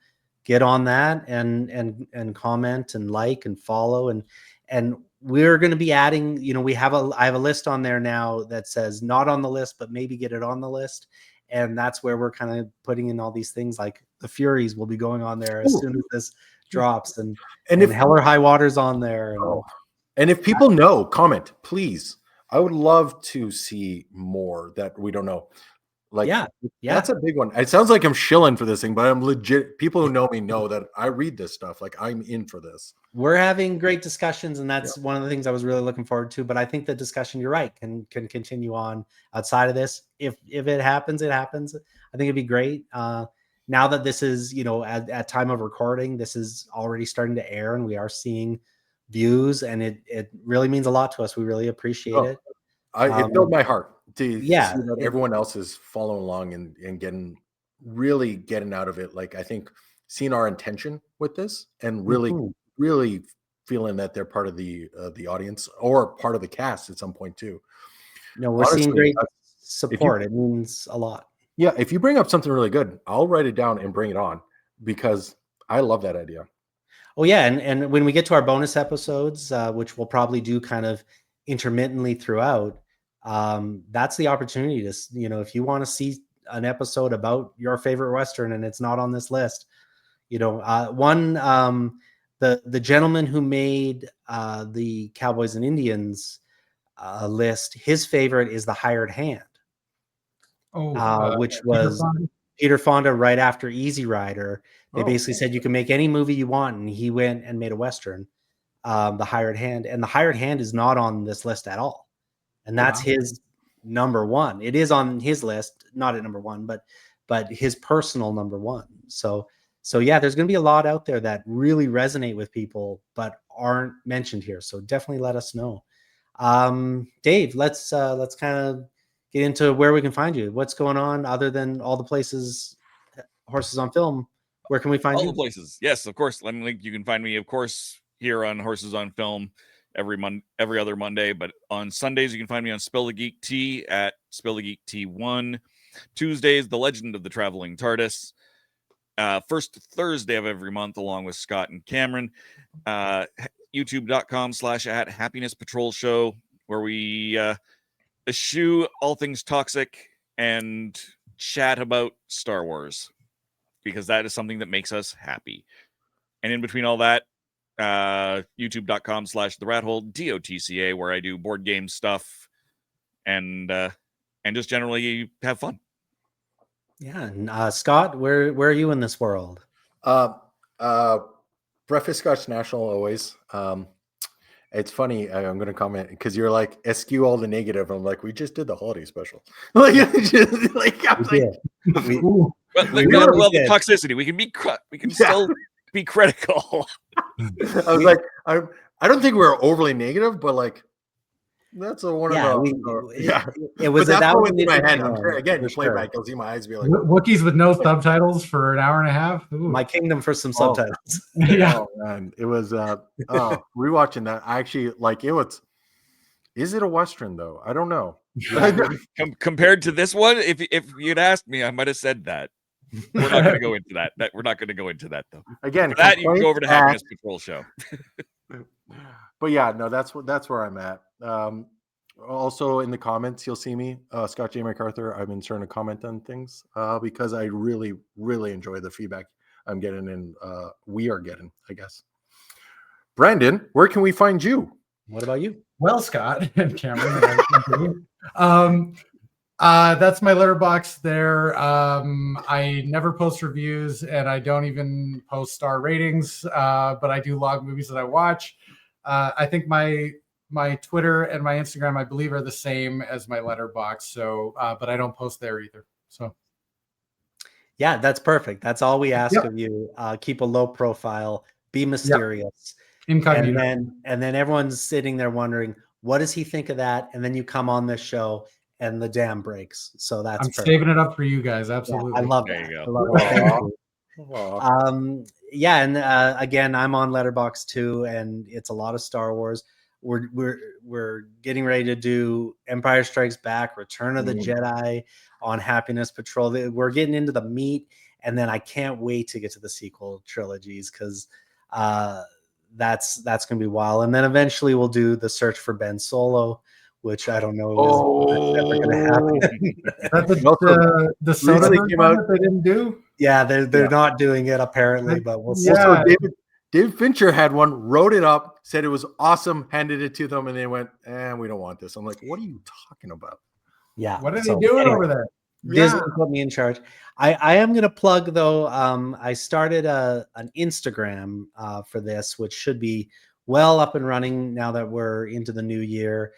S2: Get on that and comment and like and follow and we're going to be adding, you know, I have a list on there now that says not on the list, but maybe get it on the list. And that's where we're kind of putting in all these things like the Furies will be going on there as soon as this drops and if Hell or High Water's on there.
S4: And if people know, comment, please. I would love to see more that we don't know. Like, that's a big one. It sounds like I'm shilling for this thing, but I'm legit. People who know me know that I read this stuff. Like, I'm in for this.
S2: We're having great discussions, and that's one of the things I was really looking forward to. But I think the discussion, you're right, can continue on outside of this. If it happens, it happens. I think it'd be great. Now that this is, you know, at time of recording, this is already starting to air, and we are seeing views, and it really means a lot to us. We really appreciate it.
S4: It filled my heart to see that everyone else is following along and getting out of it. Like, I think seeing our intention with this and really feeling that they're part of the audience or part of the cast at some point too.
S2: No, we're seeing great support. It means a lot.
S4: Yeah, if you bring up something really good, I'll write it down and bring it on because I love that idea.
S2: Oh yeah, and when we get to our bonus episodes, which we'll probably do kind of intermittently throughout, that's the opportunity to, you know, if you want to see an episode about your favorite Western and it's not on this list, you know, the gentleman who made the Cowboys and Indians list, his favorite is The Hired Hand, which was Peter Fonda right after Easy Rider. They basically said you can make any movie you want, and he went and made a Western, The Hired Hand, and The Hired Hand is not on this list at all, and that's his number one. It is on his list, not at number one, but his personal number one. So yeah, there's going to be a lot out there that really resonate with people, but aren't mentioned here. So definitely let us know. Dave, let's kind of get into where we can find you. What's going on other than all the places, Horses on Film? Where can we find you?
S3: All the places. Yes, of course. You can find me, of course, here on Horses on Film every other Monday. But on Sundays, you can find me on Spill the Geek Tea at Spill the Geek T1. Tuesdays, The Legend of the Traveling TARDIS. First Thursday of every month, along with Scott and Cameron. YouTube.com/@Happiness Patrol Show, where we eschew all things toxic and chat about Star Wars, because that is something that makes us happy. And in between all that, youtube.com/TheRatHole, DOTCA, where I do board game stuff and just generally have fun.
S2: Yeah. And Scott, where are you in this world?
S4: Breakfast Scotch National always. It's funny. I'm going to comment because you're like eschew all the negative. I'm like, we just did the holiday special.
S3: Well,
S2: We
S3: the
S2: really did.
S3: toxicity. We can still be critical.
S4: I was like, I don't think we were overly negative, but like that's a one
S2: Yeah,
S4: of
S2: we,
S4: the
S2: it was
S4: But that's
S2: that
S4: what
S2: was
S4: went
S2: an
S4: through my head.
S2: interesting
S4: I'm
S2: one,
S4: sure again,
S2: for
S4: you play
S2: sure.
S4: back, you'll see my eyes be like,
S5: Wookiees with no subtitles for an hour and a half. Ooh.
S2: My kingdom for some
S4: Oh.
S2: subtitles.
S5: Yeah.
S4: oh man, it was rewatching that. I actually like it was. Is it a Western though? I don't know.
S3: Compared to this one, if you'd asked me, I might have said that. We're not going to go into that. We're not going to go into that though.
S4: Again,
S3: For that you can go over to
S4: complaints
S3: Happiness Patrol show.
S4: But yeah, no, that's where I'm at. Also in the comments, you'll see me, Scott J. MacArthur. I've been starting to comment on things because I really, really enjoy the feedback I'm getting, and we are getting, I guess. Brandon, where can we find you?
S2: What about you?
S5: Well, Scott and Cameron, that's my letterbox there. I never post reviews, and I don't even post star ratings, but I do log movies that I watch. I think my Twitter and my Instagram, I believe, are the same as my letterbox. So, but I don't post there either. So,
S2: yeah, that's perfect. That's all we ask
S5: Yep.
S2: of you. Keep a low profile, be mysterious.
S5: incognito.
S2: And then everyone's sitting there wondering, what does he think of that? And then you come on this show and the dam breaks. So that's
S5: I'm
S2: perfect.
S5: saving it up for you guys.
S2: Yeah,
S5: Absolutely.
S2: I love
S3: There
S2: that.
S3: you go.
S2: I love it. Thank you.
S4: Aw.
S2: Yeah, and again, I'm on Letterboxd too, and it's a lot of Star Wars. We're getting ready to do Empire Strikes Back, Return of the Jedi on Happiness Patrol. We're getting into the meat, and then I can't wait to get to the sequel trilogies because that's going to be wild. And then eventually we'll do the Search for Ben Solo, which I don't know is ever going to happen.
S5: That's the soda
S4: recently
S5: version
S4: came out-
S5: that they didn't do.
S2: Yeah, they're not doing it apparently, but we'll see.
S4: Also, David Fincher had one, wrote it up, said it was awesome, handed it to them, and they went, we don't want this. I'm like, what are you talking about?
S2: Yeah.
S5: What are they doing over there?
S2: Disney put me in charge. I am going to plug though. I started an Instagram for this, which should be well up and running now that we're into the new year.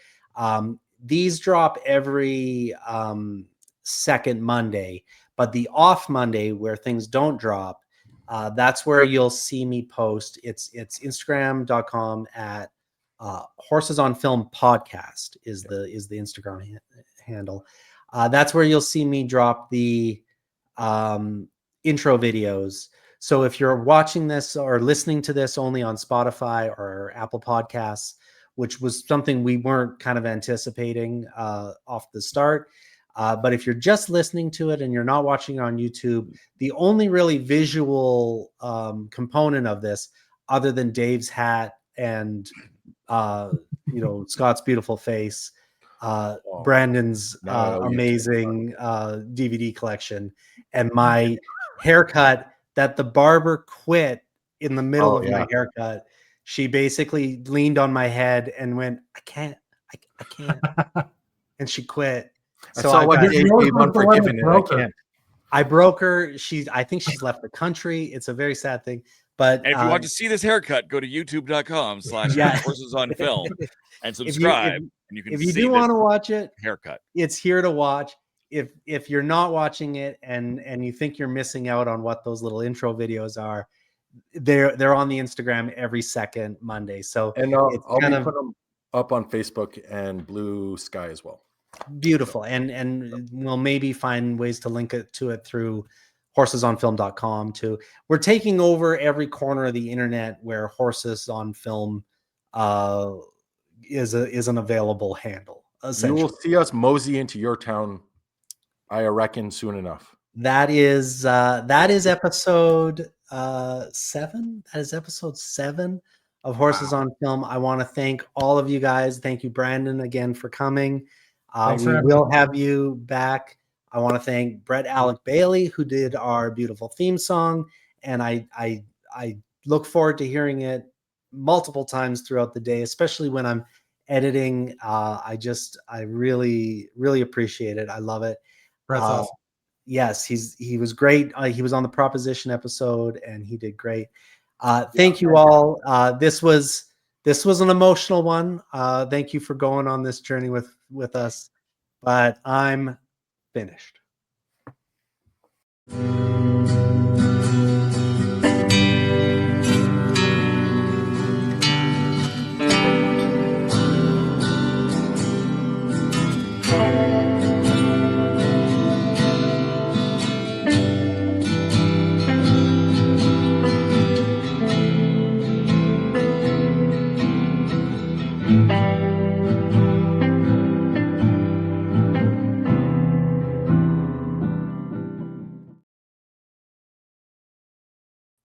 S2: These drop every second Monday, but the off Monday where things don't drop, that's where you'll see me post. It's Instagram.com at Horses on Film Podcast is the Instagram handle. That's where you'll see me drop the intro videos. So if you're watching this or listening to this only on Spotify or Apple Podcasts, which was something we weren't kind of anticipating off the start, but if you're just listening to it and you're not watching it on YouTube, the only really visual component of this, other than Dave's hat and Scott's beautiful face, Brandon's amazing DVD collection, and my haircut that the barber quit in the middle of my haircut. She basically leaned on my head and went, I can't. And she quit. So I broke her. I think she's left the country. It's a very sad thing. But
S3: and if you want to see this haircut, go to youtube.com/horses-on-film and subscribe.
S2: If you do want to watch it,
S3: haircut,
S2: it's here to watch. If you're not watching it and you think you're missing out on what those little intro videos are, they're on the Instagram every second Monday. So
S4: I'll be putting them up on Facebook and Blue Sky as well.
S2: Beautiful. And we'll maybe find ways to link it through horsesonfilm.com too. We're taking over every corner of the internet where Horses on Film is an available handle.
S4: You will see us mosey into your town, I reckon, soon enough.
S2: That is episode 7. That is episode 7 of Horses on Film. I want to thank all of you guys. Thank you, Brandon, again for coming. We will have you back. I want to thank Brett Alec Bailey, who did our beautiful theme song, and I look forward to hearing it multiple times throughout the day, especially when I'm editing. I really, really appreciate it. I love it.
S5: Brett's awesome.
S2: Yes, he was great. He was on the Proposition episode, and he did great. Thank you all. This was an emotional one. Thank you for going on this journey with us. But I'm finished.
S5: you.